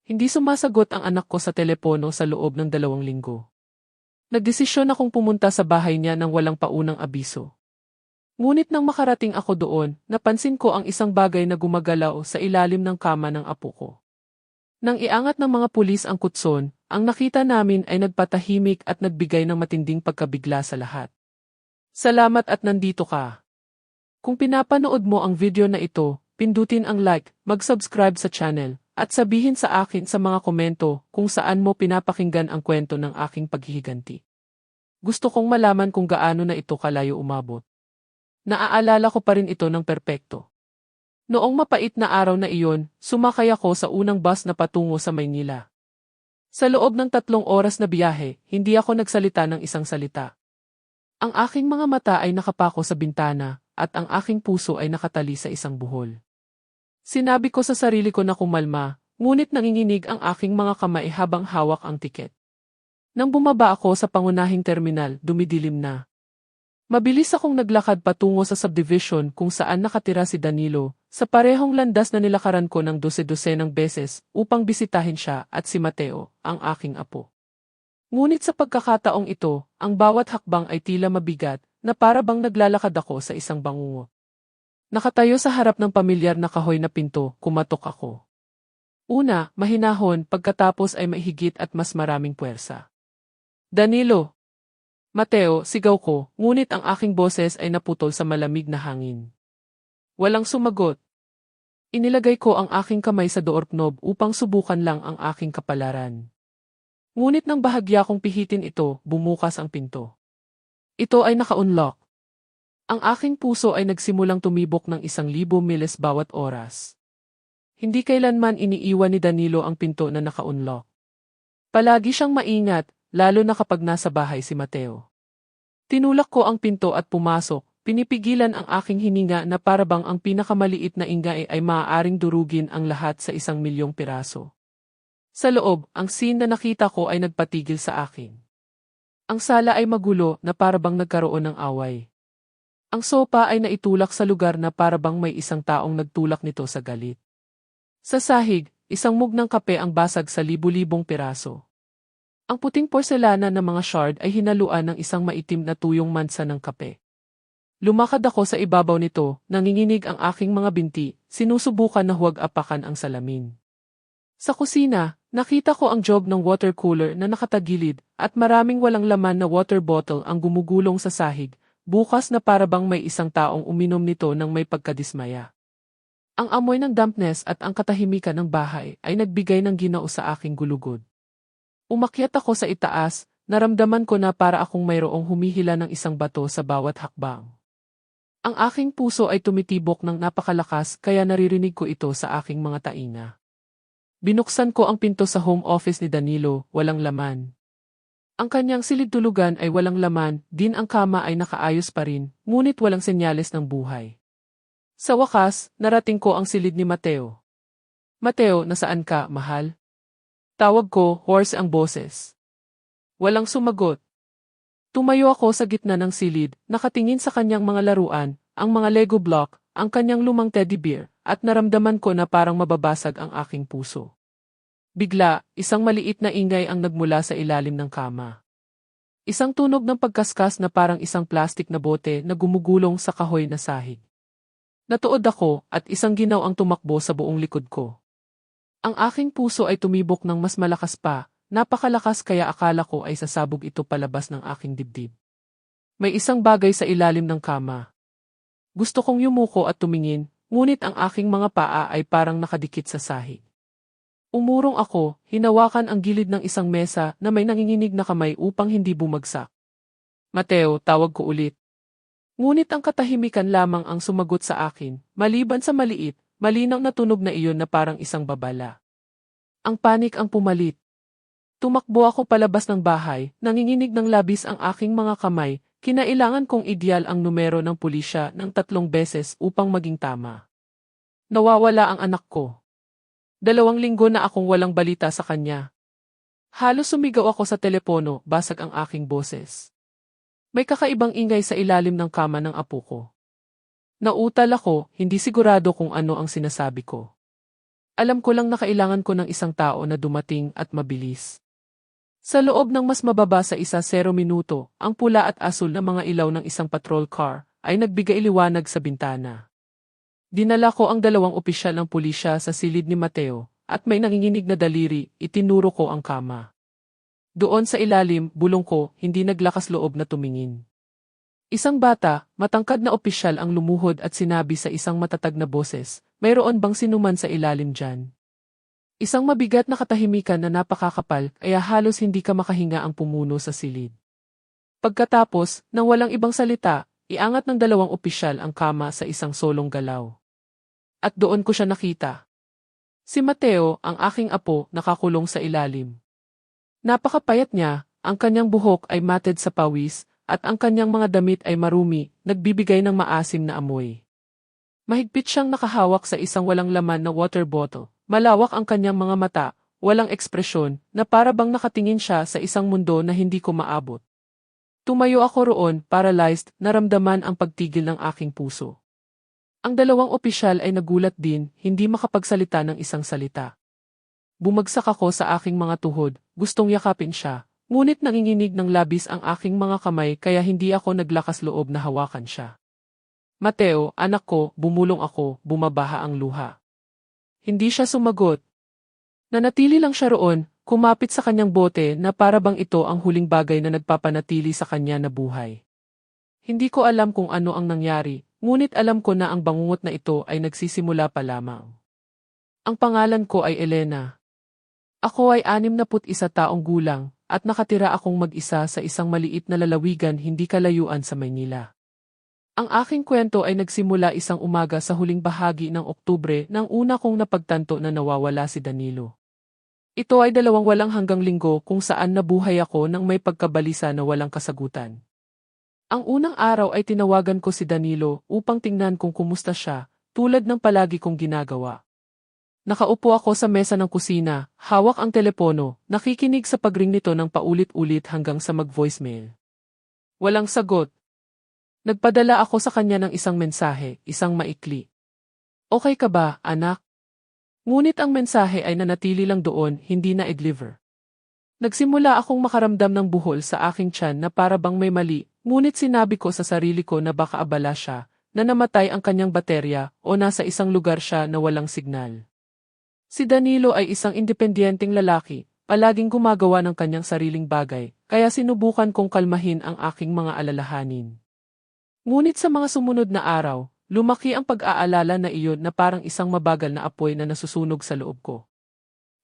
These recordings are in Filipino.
Hindi sumasagot ang anak ko sa telepono sa loob ng 2 linggo. Nagdesisyon akong pumunta sa bahay niya nang walang paunang abiso. Ngunit nang makarating ako doon, napansin ko ang isang bagay na gumagalaw sa ilalim ng kama ng apo ko. Nang iangat ng mga pulis ang kutson, ang nakita namin ay nagpatahimik at nagbigay ng matinding pagkabigla sa lahat. Salamat at nandito ka. Kung pinapanood mo ang video na ito, pindutin ang like, mag-subscribe sa channel, at sabihin sa akin sa mga komento kung saan mo pinapakinggan ang kwento ng aking paghihiganti. Gusto kong malaman kung gaano na ito kalayo umabot. Naaalala ko pa rin ito ng perpekto. Noong mapait na araw na iyon, sumakay ako sa unang bus na patungo sa Maynila. Sa loob ng 3 oras na biyahe, hindi ako nagsalita ng isang salita. Ang aking mga mata ay nakapako sa bintana, at ang aking puso ay nakatali sa isang buhol. Sinabi ko sa sarili ko na kumalma, ngunit nanginginig ang aking mga kamay habang hawak ang tiket. Nang bumaba ako sa pangunahing terminal, dumidilim na. Mabilis akong naglakad patungo sa subdivision kung saan nakatira si Danilo, sa parehong landas na nilakaran ko ng 12-dosenang beses upang bisitahin siya at si Mateo, ang aking apo. Ngunit sa pagkakataong ito, ang bawat hakbang ay tila mabigat, na para bang naglalakad ako sa isang bangungot. Nakatayo sa harap ng pamilyar na kahoy na pinto, kumatok ako. Una, mahinahon, pagkatapos ay mahigit at mas maraming puwersa. Danilo! Mateo, sigaw ko, ngunit ang aking boses ay naputol sa malamig na hangin. Walang sumagot. Inilagay ko ang aking kamay sa doorknob upang subukan lang ang aking kapalaran. Ngunit nang bahagya kong pihitin ito, bumukas ang pinto. Ito ay naka-unlock. Ang aking puso ay nagsimulang tumibok ng 1,000 miles bawat oras. Hindi kailanman iniiwan ni Danilo ang pinto na naka-unlock. Palagi siyang maingat, lalo na kapag nasa bahay si Mateo. Tinulak ko ang pinto at pumasok, pinipigilan ang aking hininga na parabang ang pinakamaliit na ingay ay maaaring durugin ang lahat sa 1,000,000 piraso. Sa loob, ang scene na nakita ko ay nagpatigil sa akin. Ang sala ay magulo na parabang nagkaroon ng away. Ang sopa ay naitulak sa lugar na parabang may isang taong nagtulak nito sa galit. Sa sahig, isang mug ng kape ang basag sa libu-libong piraso. Ang puting porselana ng mga shard ay hinaluan ng isang maitim na tuyong mansa ng kape. Lumakad ako sa ibabaw nito, nanginginig ang aking mga binti, sinusubukan na huwag apakan ang salamin. Sa kusina, nakita ko ang jog ng water cooler na nakatagilid at maraming walang laman na water bottle ang gumugulong sa sahig, bukas na parabang may isang taong uminom nito nang may pagkadismaya. Ang amoy ng dampness at ang katahimikan ng bahay ay nagbigay ng ginao sa aking gulugod. Umakyat ako sa itaas, naramdaman ko na para akong mayroong humihila ng isang bato sa bawat hakbang. Ang aking puso ay tumitibok ng napakalakas kaya naririnig ko ito sa aking mga tainga. Binuksan ko ang pinto sa home office ni Danilo, walang laman. Ang kanyang silid-tulugan ay walang laman, din ang kama ay nakaayos pa rin, ngunit walang senyales ng buhay. Sa wakas, narating ko ang silid ni Mateo. Mateo, nasaan ka, mahal? Tawag ko, hoarse ang boses. Walang sumagot. Tumayo ako sa gitna ng silid, nakatingin sa kanyang mga laruan, ang mga Lego block, ang kanyang lumang teddy bear, at naramdaman ko na parang mababasag ang aking puso. Bigla, isang maliit na ingay ang nagmula sa ilalim ng kama. Isang tunog ng pagkaskas na parang isang plastik na bote na gumugulong sa kahoy na sahig. Natuod ako at isang ginaw ang tumakbo sa buong likod ko. Ang aking puso ay tumibok ng mas malakas pa, napakalakas kaya akala ko ay sasabog ito palabas ng aking dibdib. May isang bagay sa ilalim ng kama. Gusto kong yumuko at tumingin, ngunit ang aking mga paa ay parang nakadikit sa sahig. Umurong ako, hinawakan ang gilid ng isang mesa na may nanginginig na kamay upang hindi bumagsak. Mateo, tawag ko ulit. Ngunit ang katahimikan lamang ang sumagot sa akin, maliban sa maliit, malinaw na tunog na iyon na parang isang babala. Ang panik ang pumalit. Tumakbo ako palabas ng bahay, nanginginig ng labis ang aking mga kamay, kinailangan kong ideal ang numero ng pulisya ng 3 beses upang maging tama. Nawawala ang anak ko. 2 linggo na akong walang balita sa kanya. Halos sumigaw ako sa telepono, basag ang aking boses. May kakaibang ingay sa ilalim ng kama ng apo ko. Nautal ako, hindi sigurado kung ano ang sinasabi ko. Alam ko lang na kailangan ko ng isang tao na dumating at mabilis. Sa loob ng mas mababa sa 1-0 minuto, ang pula at asul na mga ilaw ng isang patrol car ay nagbigay liwanag sa bintana. Dinala ko ang 2 opisyal ng pulisya sa silid ni Mateo, at may nanginginig na daliri, itinuro ko ang kama. Doon sa ilalim, bulong ko, hindi naglakas loob na tumingin. Isang bata, matangkad na opisyal ang lumuhod at sinabi sa isang matatag na boses, mayroon bang sinuman sa ilalim dyan? Isang mabigat na katahimikan na napakakapal, kaya halos hindi ka makahinga ang pumuno sa silid. Pagkatapos, nang walang ibang salita, iangat ng 2 opisyal ang kama sa isang solong galaw. At doon ko siya nakita. Si Mateo, ang aking apo, nakakulong sa ilalim. Napakapayat niya, ang kanyang buhok ay matted sa pawis, at ang kanyang mga damit ay marumi, nagbibigay ng maasim na amoy. Mahigpit siyang nakahawak sa isang walang laman na water bottle. Malawak ang kanyang mga mata, walang ekspresyon, na para bang nakatingin siya sa isang mundo na hindi ko maabot. Tumayo ako roon, paralyzed, naramdaman ang pagtigil ng aking puso. Ang 2 opisyal ay nagulat din, hindi makapagsalita ng isang salita. Bumagsak ako sa aking mga tuhod, gustong yakapin siya, ngunit nanginginig ng labis ang aking mga kamay kaya hindi ako naglakas loob na hawakan siya. Mateo, anak ko, bumulong ako, bumabaha ang luha. Hindi siya sumagot. Nanatili lang siya roon, kumapit sa kanyang bote na para bang ito ang huling bagay na nagpapanatili sa kanya na buhay. Hindi ko alam kung ano ang nangyari, ngunit alam ko na ang bangungot na ito ay nagsisimula pa lamang. Ang pangalan ko ay Elena. Ako ay 61 taong gulang, at nakatira akong mag-isa sa isang maliit na lalawigan hindi kalayuan sa Maynila. Ang aking kwento ay nagsimula isang umaga sa huling bahagi ng Oktubre nang una kong napagtanto na nawawala si Danilo. Ito ay 2 walang hanggang linggo kung saan nabuhay ako nang may pagkabalisa na walang kasagutan. Ang unang araw ay tinawagan ko si Danilo upang tingnan kung kumusta siya, tulad ng palagi kong ginagawa. Nakaupo ako sa mesa ng kusina, hawak ang telepono, nakikinig sa pagring nito ng paulit-ulit hanggang sa mag-voicemail. Walang sagot. Nagpadala ako sa kanya ng isang mensahe, isang maikli. Okay ka ba, anak? Ngunit ang mensahe ay nanatili lang doon, hindi na i-deliver. Nagsimula akong makaramdam ng buhol sa aking tiyan na para bang may mali, ngunit sinabi ko sa sarili ko na baka abala siya, na namatay ang kanyang baterya o nasa isang lugar siya na walang signal. Si Danilo ay isang independenteng lalaki, palaging gumagawa ng kanyang sariling bagay, kaya sinubukan kong kalmahin ang aking mga alalahanin. Ngunit sa mga sumunod na araw, lumaki ang pag-aalala na iyon na parang isang mabagal na apoy na nasusunog sa loob ko.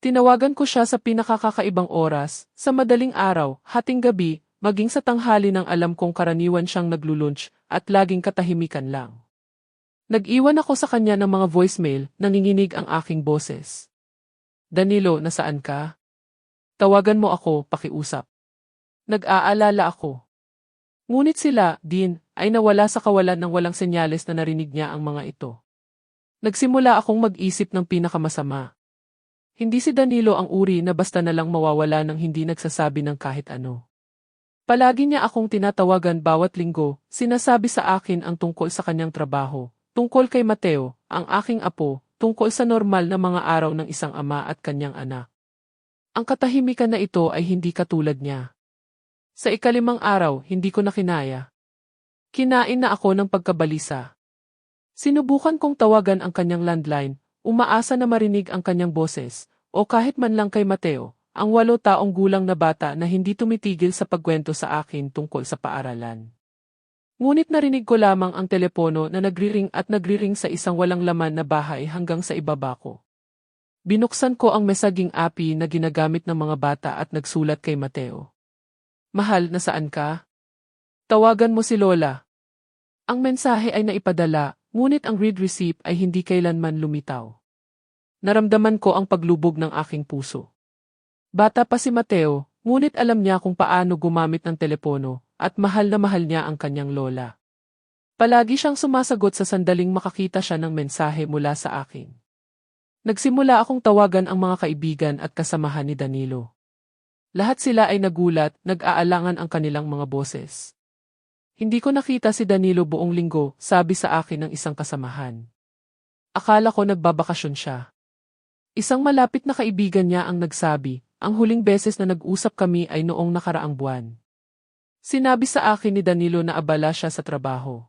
Tinawagan ko siya sa pinakakakaibang oras, sa madaling araw, hating gabi, maging sa tanghali nang alam kong karaniwan siyang naglulunch at laging katahimikan lang. Nag-iwan ako sa kanya ng mga voicemail, nanginginig ang aking boses. Danilo, nasaan ka? Tawagan mo ako, pakiusap. Nag-aalala ako. Ngunit sila, din, ay nawala sa kawalan ng walang senyales na narinig niya ang mga ito. Nagsimula akong mag-isip ng pinakamasama. Hindi si Danilo ang uri na basta na lang mawawala ng hindi nagsasabi ng kahit ano. Palagi niya akong tinatawagan bawat linggo, sinasabi sa akin ang tungkol sa kanyang trabaho. Tungkol kay Mateo, ang aking apo, tungkol sa normal na mga araw ng isang ama at kanyang anak. Ang katahimikan na ito ay hindi katulad niya. Sa ika-5 araw, hindi ko na kinaya. Kinain na ako ng pagkabalisa. Sinubukan kong tawagan ang kanyang landline, umaasa na marinig ang kanyang boses, o kahit man lang kay Mateo, ang 8 taong gulang na bata na hindi tumitigil sa pagkwento sa akin tungkol sa paaralan. Ngunit narinig ko lamang ang telepono na nagriring at nagriring sa isang walang laman na bahay hanggang sa ibaba ko. Binuksan ko ang messaging app na ginagamit ng mga bata at nagsulat kay Mateo. Mahal, nasaan ka? Tawagan mo si Lola. Ang mensahe ay naipadala, ngunit ang read receipt ay hindi kailanman lumitaw. Naramdaman ko ang paglubog ng aking puso. Bata pa si Mateo, ngunit alam niya kung paano gumamit ng telepono, at mahal na mahal niya ang kanyang lola. Palagi siyang sumasagot sa sandaling makakita siya ng mensahe mula sa akin. Nagsimula akong tawagan ang mga kaibigan at kasamahan ni Danilo. Lahat sila ay nagulat, nag-aalangan ang kanilang mga boses. Hindi ko nakita si Danilo buong linggo, sabi sa akin ng isang kasamahan. Akala ko nagbabakasyon siya. Isang malapit na kaibigan niya ang nagsabi, ang huling beses na nag-usap kami ay noong nakaraang buwan. Sinabi sa akin ni Danilo na abala siya sa trabaho.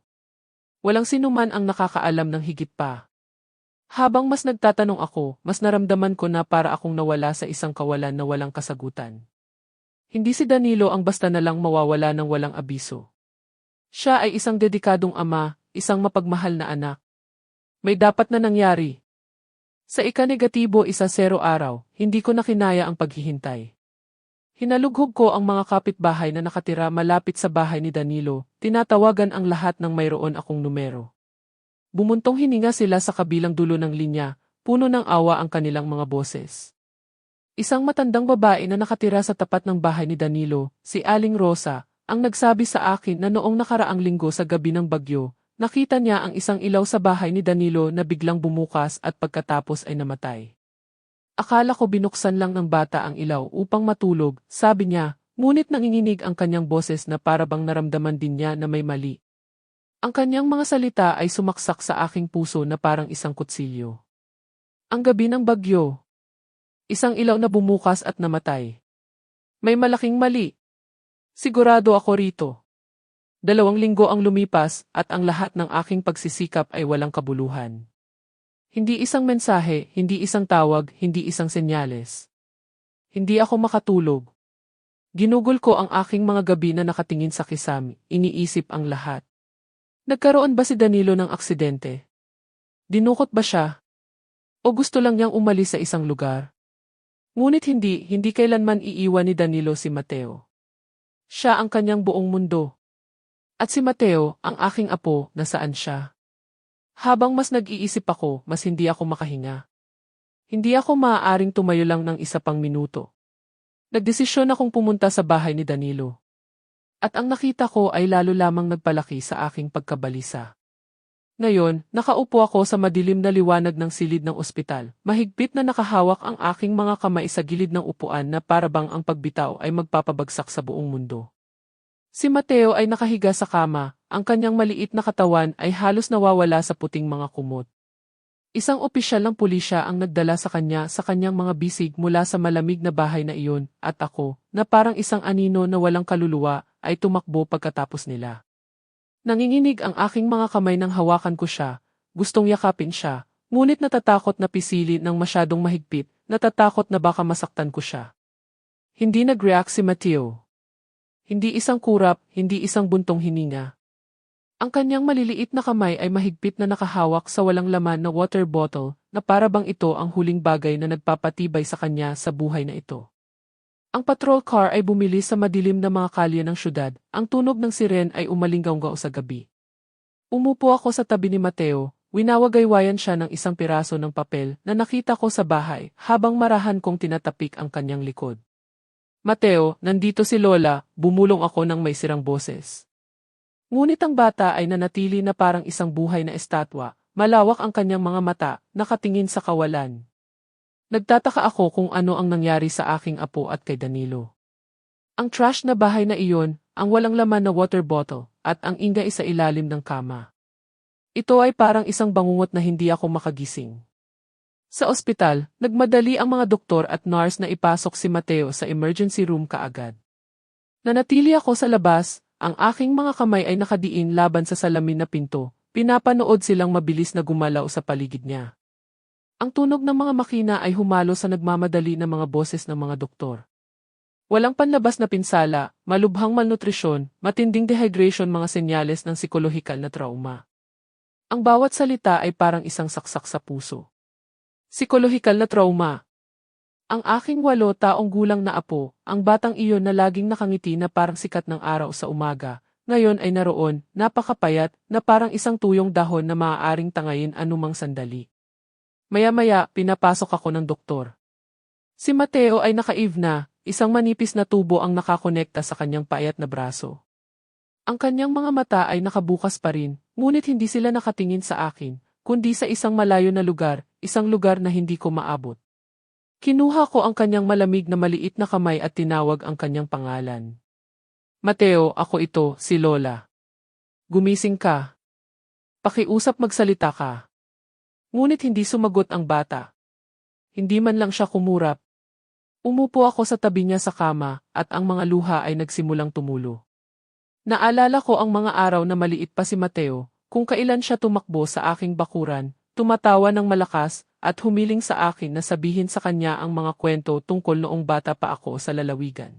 Walang sinuman ang nakakaalam ng higit pa. Habang mas nagtatanong ako, mas naramdaman ko na para akong nawala sa isang kawalan na walang kasagutan. Hindi si Danilo ang basta na lang mawawala ng walang abiso. Siya ay isang dedikadong ama, isang mapagmahal na anak. May dapat na nangyari. Sa ika-negatibo 1-0 araw, hindi ko na kinaya ang paghihintay. Hinalughog ko ang mga kapitbahay na nakatira malapit sa bahay ni Danilo, tinatawagan ang lahat ng mayroon akong numero. Bumuntong hininga sila sa kabilang dulo ng linya, puno ng awa ang kanilang mga boses. Isang matandang babae na nakatira sa tapat ng bahay ni Danilo, si Aling Rosa, ang nagsabi sa akin na noong nakaraang linggo sa gabi ng bagyo, nakita niya ang isang ilaw sa bahay ni Danilo na biglang bumukas at pagkatapos ay namatay. Akala ko binuksan lang ng bata ang ilaw upang matulog, sabi niya, ngunit nanginginig ang kanyang boses na parabang naramdaman din niya na may mali. Ang kanyang mga salita ay sumaksak sa aking puso na parang isang kutsilyo. Ang gabi ng bagyo. Isang ilaw na bumukas at namatay. May malaking mali. Sigurado ako rito. 2 linggo ang lumipas at ang lahat ng aking pagsisikap ay walang kabuluhan. Hindi isang mensahe, hindi isang tawag, hindi isang senyales. Hindi ako makatulog. Ginugol ko ang aking mga gabi na nakatingin sa kisame, iniisip ang lahat. Nagkaroon ba si Danilo ng aksidente? Dinukot ba siya? O gusto lang niyang umalis sa isang lugar? Ngunit hindi kailanman iiwan ni Danilo si Mateo. Siya ang kanyang buong mundo. At si Mateo, ang aking apo, nasaan siya? Habang mas nag-iisip ako, mas hindi ako makahinga. Hindi ako maaaring tumayo lang ng 1 pang minuto. Nagdesisyon akong pumunta sa bahay ni Danilo. At ang nakita ko ay lalo lamang nagpalaki sa aking pagkabalisa. Ngayon, nakaupo ako sa madilim na liwanag ng silid ng ospital. Mahigpit na nakahawak ang aking mga kamay sa gilid ng upuan na parabang ang pagbitaw ay magpapabagsak sa buong mundo. Si Mateo ay nakahiga sa kama, ang kanyang maliit na katawan ay halos nawawala sa puting mga kumot. Isang opisyal ng pulisya ang nagdala sa kanyang mga bisig mula sa malamig na bahay na iyon, at ako, na parang isang anino na walang kaluluwa, ay tumakbo pagkatapos nila. Nanginginig ang aking mga kamay nang hawakan ko siya, gustong yakapin siya, ngunit natatakot na pisilin ng masyadong mahigpit, natatakot na baka masaktan ko siya. Hindi nag-react si Mateo. Hindi isang kurap, hindi isang buntong hininga. Ang kanyang maliliit na kamay ay mahigpit na nakahawak sa walang laman na water bottle na parabang ito ang huling bagay na nagpapatibay sa kanya sa buhay na ito. Ang patrol car ay bumili sa madilim na mga kalye ng syudad, ang tunog ng siren ay umalinggaw-gaw sa gabi. Umupo ako sa tabi ni Mateo, winawagaywayan siya ng isang piraso ng papel na nakita ko sa bahay habang marahan kong tinatapik ang kanyang likod. Mateo, nandito si Lola, bumulong ako ng may sirang boses. Ngunit ang bata ay nanatili na parang isang buhay na estatwa, malawak ang kanyang mga mata, nakatingin sa kawalan. Nagtataka ako kung ano ang nangyari sa aking apo at kay Danilo. Ang trash na bahay na iyon, ang walang laman na water bottle, at ang ingay sa ilalim ng kama. Ito ay parang isang bangungot na hindi ako makagising. Sa ospital, nagmadali ang mga doktor at nurse na ipasok si Mateo sa emergency room kaagad. Nanatili ako sa labas, ang aking mga kamay ay nakadiin laban sa salamin na pinto, pinapanood silang mabilis na gumalaw sa paligid niya. Ang tunog ng mga makina ay humalo sa nagmamadali na mga boses ng mga doktor. Walang panlabas na pinsala, malubhang malnutrisyon, matinding dehydration, mga senyales ng psikolohikal na trauma. Ang bawat salita ay parang isang saksak sa puso. Psikolohikal na trauma. Ang aking 8 taong gulang na apo, ang batang iyon na laging nakangiti na parang sikat ng araw sa umaga, ngayon ay naroon, napakapayat, na parang isang tuyong dahon na maaaring tangayin anumang sandali. Maya-maya, pinapasok ako ng doktor. Si Mateo ay naka-eve na, isang manipis na tubo ang nakakonekta sa kanyang payat na braso. Ang kanyang mga mata ay nakabukas pa rin, ngunit hindi sila nakatingin sa akin, kundi sa isang malayo na lugar, isang lugar na hindi ko maabot. Kinuha ko ang kanyang malamig na maliit na kamay at tinawag ang kanyang pangalan. Mateo, ako ito, si Lola. Gumising ka. Pakiusap, magsalita ka. Ngunit hindi sumagot ang bata. hindi man lang siya kumurap. Umupo ako sa tabi niya sa kama at ang mga luha ay nagsimulang tumulo. Naalala ko ang mga araw na maliit pa si Mateo, kung kailan siya tumakbo sa aking bakuran, tumatawa ng malakas at humiling sa akin na sabihin sa kanya ang mga kwento tungkol noong bata pa ako sa lalawigan.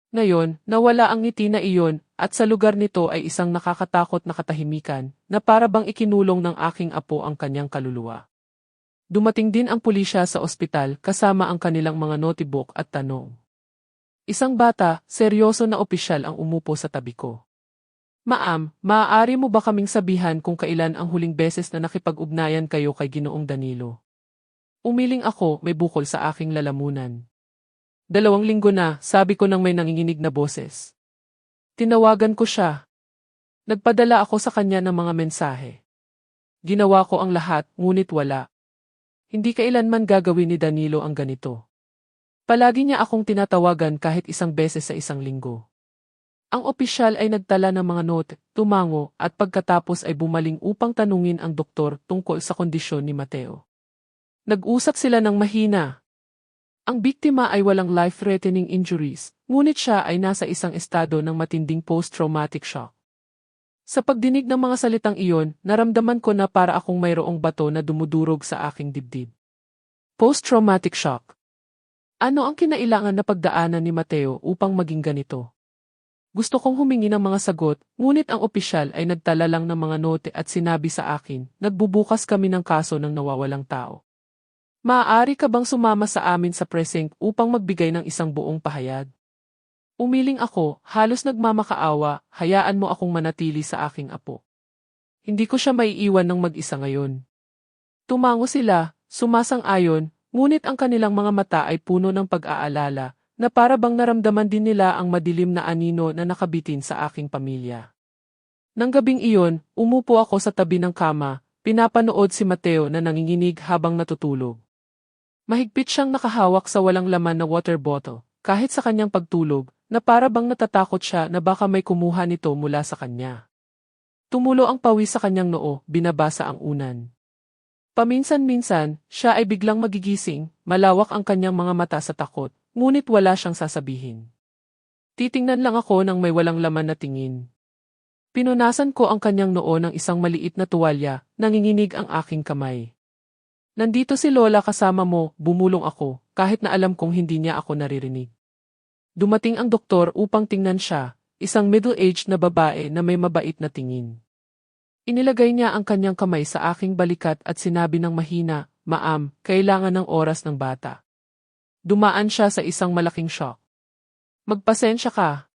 Ngayon, nawala ang ngiti na iyon at sa lugar nito ay isang nakakatakot na katahimikan na para bang ikinulong ng aking apo ang kanyang kaluluwa. Dumating din ang pulisya sa ospital kasama ang kanilang mga notebook at tanong. Isang bata, seryoso na opisyal ang umupo sa tabi ko. Ma'am, maaari mo ba kaming sabihan kung kailan ang huling beses na nakipag-ugnayan kayo kay Ginoong Danilo? Umiling ako, may bukol sa aking lalamunan. 2 linggo na, sabi ko nang may nanginginig na boses. Tinawagan ko siya. Nagpadala ako sa kanya ng mga mensahe. Ginawa ko ang lahat, ngunit wala. Hindi kailanman gagawin ni Danilo ang ganito. Palagi niya akong tinatawagan kahit 1 beses sa 1 linggo. Ang opisyal ay nagtala ng mga note, tumango at pagkatapos ay bumaling upang tanungin ang doktor tungkol sa kondisyon ni Mateo. Nag-usap sila ng mahina. Ang biktima ay walang life-threatening injuries, ngunit siya ay nasa isang estado ng matinding post-traumatic shock. Sa pagdinig ng mga salitang iyon, naramdaman ko na para akong mayroong bato na dumudurog sa aking dibdib. Post-traumatic shock. Ano ang kinailangan na pagdaanan ni Mateo upang maging ganito? Gusto kong humingi ng mga sagot, ngunit ang opisyal ay nagtala lang ng mga note at sinabi sa akin, nagbubukas kami ng kaso ng nawawalang tao. Maaari ka bang sumama sa amin sa precinct upang magbigay ng isang buong pahayag? Umiling ako, halos nagmamakaawa, hayaan mo akong manatili sa aking apo. Hindi ko siya maiiwan ng mag-isa ngayon. Tumango sila, sumasang-ayon, ngunit ang kanilang mga mata ay puno ng pag-aalala, na para bang naramdaman din nila ang madilim na anino na nakabitin sa aking pamilya. Nang gabing iyon, umupo ako sa tabi ng kama, pinapanood si Mateo na nanginginig habang natutulog. Mahigpit siyang nakahawak sa walang laman na water bottle, kahit sa kanyang pagtulog, na para bang natatakot siya na baka may kumuha nito mula sa kanya. Tumulo ang pawis sa kanyang noo, binabasa ang unan. Paminsan-minsan, siya ay biglang magigising, malawak ang kanyang mga mata sa takot, ngunit wala siyang sasabihin. Titingnan lang ako ng may walang laman na tingin. Pinunasan ko ang kanyang noo ng isang maliit na tuwalya, nanginginig ang aking kamay. Nandito si Lola kasama mo, bumulong ako, kahit na alam kong hindi niya ako naririnig. Dumating ang doktor upang tingnan siya, isang middle-aged na babae na may mabait na tingin. Inilagay niya ang kanyang kamay sa aking balikat at sinabi ng mahina, "Ma'am, kailangan ng oras ng bata." Dumaan siya sa isang malaking shock. "Magpasensya ka.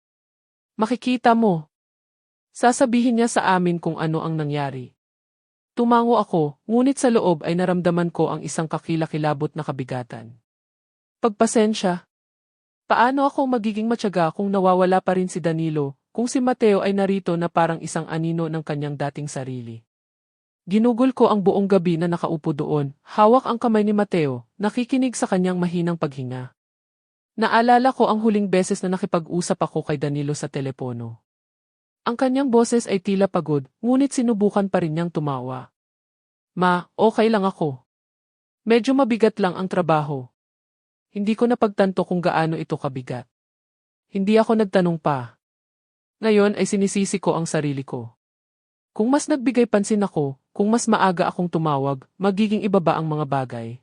Makikita mo." Sasabihin niya sa amin kung ano ang nangyari. Tumango ako, ngunit sa loob ay naramdaman ko ang isang kakilakilabot na kabigatan. Pagpasensya? Paano ako magiging matyaga kung nawawala pa rin si Danilo, kung si Mateo ay narito na parang isang anino ng kanyang dating sarili? Ginugol ko ang buong gabi na nakaupo doon, hawak ang kamay ni Mateo, nakikinig sa kanyang mahinang paghinga. Naalala ko ang huling beses na nakipag-usap ako kay Danilo sa telepono. Ang kanyang boses ay tila pagod, ngunit sinubukan pa rin niyang tumawa. "Ma, okay lang ako. Medyo mabigat lang ang trabaho." Hindi ko napagtanto kung gaano ito kabigat. Hindi ako nagtanong pa. Ngayon ay sinisisi ko ang sarili ko. Kung mas nagbigay pansin ako, kung mas maaga akong tumawag, magiging iba ba ang mga bagay?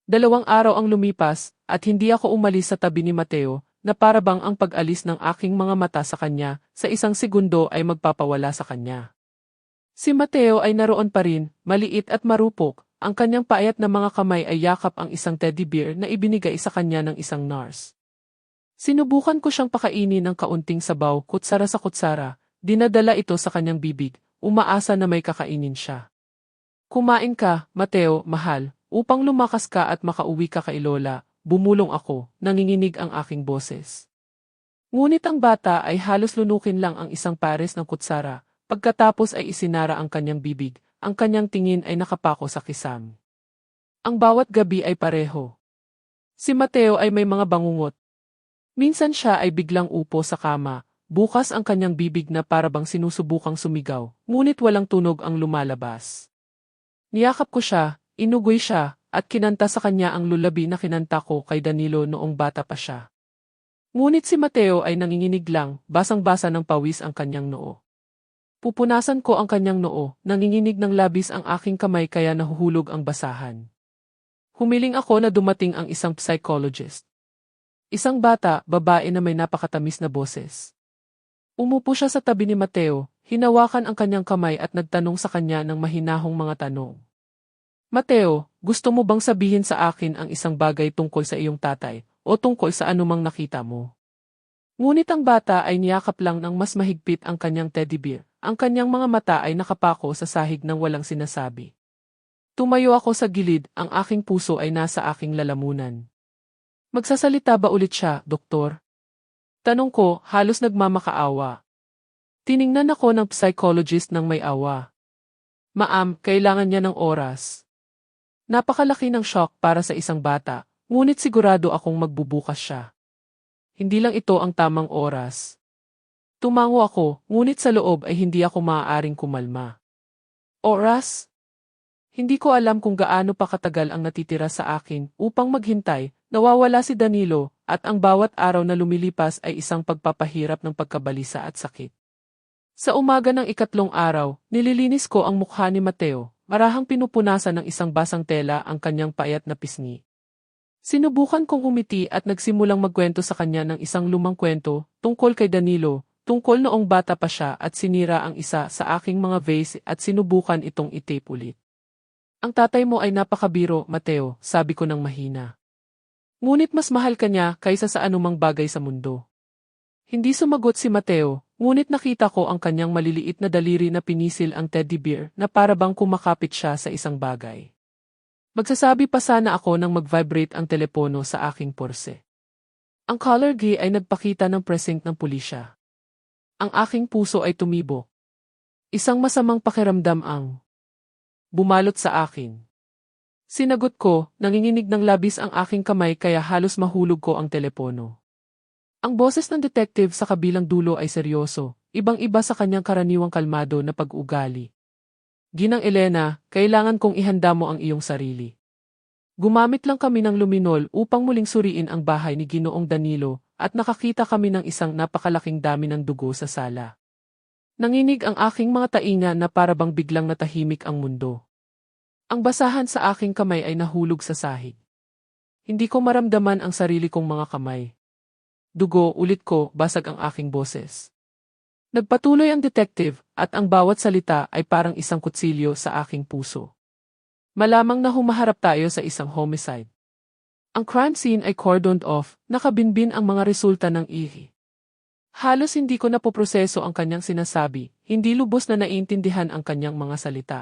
2 araw ang lumipas, at hindi ako umalis sa tabi ni Mateo, na para bang ang pag-alis ng aking mga mata sa kanya, sa 1 segundo ay magpapawala sa kanya. Si Mateo ay naroon pa rin, maliit at marupok, ang kanyang payat na mga kamay ay yakap ang isang teddy bear na ibinigay sa kanya ng isang nurse. Sinubukan ko siyang pakainin ng kaunting sabaw, kutsara sa kutsara, dinadala ito sa kanyang bibig, umaasa na may kakainin siya. "Kumain ka, Mateo, mahal, upang lumakas ka at makauwi ka kay Lola," bumulong ako, nanginginig ang aking boses. Ngunit ang bata ay halos lunukin lang ang isang pares ng kutsara, pagkatapos ay isinara ang kanyang bibig, ang kanyang tingin ay nakapako sa kisam. Ang bawat gabi ay pareho. Si Mateo ay may mga bangungot. Minsan siya ay biglang upo sa kama, bukas ang kanyang bibig na para bang sinusubukang sumigaw, ngunit walang tunog ang lumalabas. Niyakap ko siya, inugoy siya, at kinanta sa kanya ang lulabi na kinanta ko kay Danilo noong bata pa siya. Ngunit si Mateo ay nanginginig lang, basang-basa ng pawis ang kanyang noo. Pupunasan ko ang kanyang noo, nanginginig ng labis ang aking kamay kaya nahuhulog ang basahan. Humiling ako na dumating ang isang psychologist. Isang bata, babae na may napakatamis na boses. Umupo siya sa tabi ni Mateo, hinawakan ang kanyang kamay at nagtanong sa kanya ng mahinahong mga tanong. Mateo, gusto mo bang sabihin sa akin ang isang bagay tungkol sa iyong tatay o tungkol sa anumang nakita mo? Ngunit ang bata ay niyakap lang ng mas mahigpit ang kanyang teddy bear. Ang kanyang mga mata ay nakapako sa sahig ng walang sinasabi. Tumayo ako sa gilid, ang aking puso ay nasa aking lalamunan. Magsasalita ba ulit siya, doktor? Tanong ko, halos nagmamakaawa. Tiningnan ako ng psychologist ng may awa. Ma'am, kailangan niya ng oras. Napakalaki ng shock para sa isang bata, ngunit sigurado akong magbubukas siya. Hindi lang ito ang tamang oras. Tumango ako, ngunit sa loob ay hindi ako maaaring kumalma. Oras? Hindi ko alam kung gaano pa katagal ang natitira sa akin upang maghintay, nawawala si Danilo, at ang bawat araw na lumilipas ay isang pagpapahirap ng pagkabalisa at sakit. Sa umaga ng ikatlong araw, nililinis ko ang mukha ni Mateo, marahang pinupunasan ng isang basang tela ang kanyang payat na pisngi. Sinubukan kong umiti at nagsimulang magkwento sa kanya ng isang lumang kwento tungkol kay Danilo, tungkol noong bata pa siya at sinira ang isa sa aking mga vase at sinubukan itong itape ulit. Ang tatay mo ay napakabiro, Mateo, sabi ko ng mahina. Ngunit mas mahal ka niya kaysa sa anumang bagay sa mundo. Hindi sumagot si Mateo, ngunit nakita ko ang kanyang maliliit na daliri na pinisil ang teddy bear na para bang kumakapit siya sa isang bagay. Magsasabi pa sana ako nang mag-vibrate ang telepono sa aking porse. Ang color gray ay nagpakita ng precinct ng pulisya. Ang aking puso ay tumibo. Isang masamang pakiramdam ang bumalot sa akin. Sinagot ko, nanginginig ng labis ang aking kamay kaya halos mahulog ko ang telepono. Ang boses ng detective sa kabilang dulo ay seryoso, ibang-iba sa kanyang karaniwang kalmado na pag-ugali. Ginang Elena, kailangan kong ihanda mo ang iyong sarili. Gumamit lang kami ng luminol upang muling suriin ang bahay ni Ginoong Danilo at nakakita kami ng isang napakalaking dami ng dugo sa sala. Nanginig ang aking mga tainga na parabang biglang natahimik ang mundo. Ang basahan sa aking kamay ay nahulog sa sahig. Hindi ko maramdaman ang sarili kong mga kamay. Dugo, ulit ko, basag ang aking boses. Nagpatuloy ang detective at ang bawat salita ay parang isang kutsilyo sa aking puso. Malamang na humaharap tayo sa isang homicide. Ang crime scene ay cordoned off, nakabinbin ang mga resulta ng ihi. Halos hindi ko napoproseso ang kanyang sinasabi, hindi lubos na naiintindihan ang kanyang mga salita.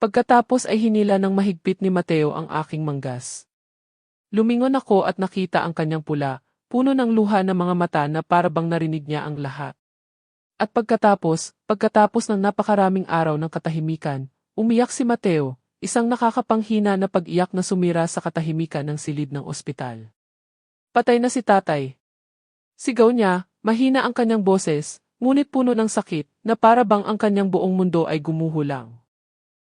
Pagkatapos ay hinila ng mahigpit ni Mateo ang aking manggas. Lumingon ako at nakita ang kanyang pula, puno ng luha ng mga mata na parabang narinig niya ang lahat. At pagkatapos ng napakaraming araw ng katahimikan, umiyak si Mateo, isang nakakapanghina na pag-iyak na sumira sa katahimikan ng silid ng ospital. Patay na si tatay. Sigaw niya, mahina ang kanyang boses, ngunit puno ng sakit, na para bang ang kanyang buong mundo ay gumuhulang.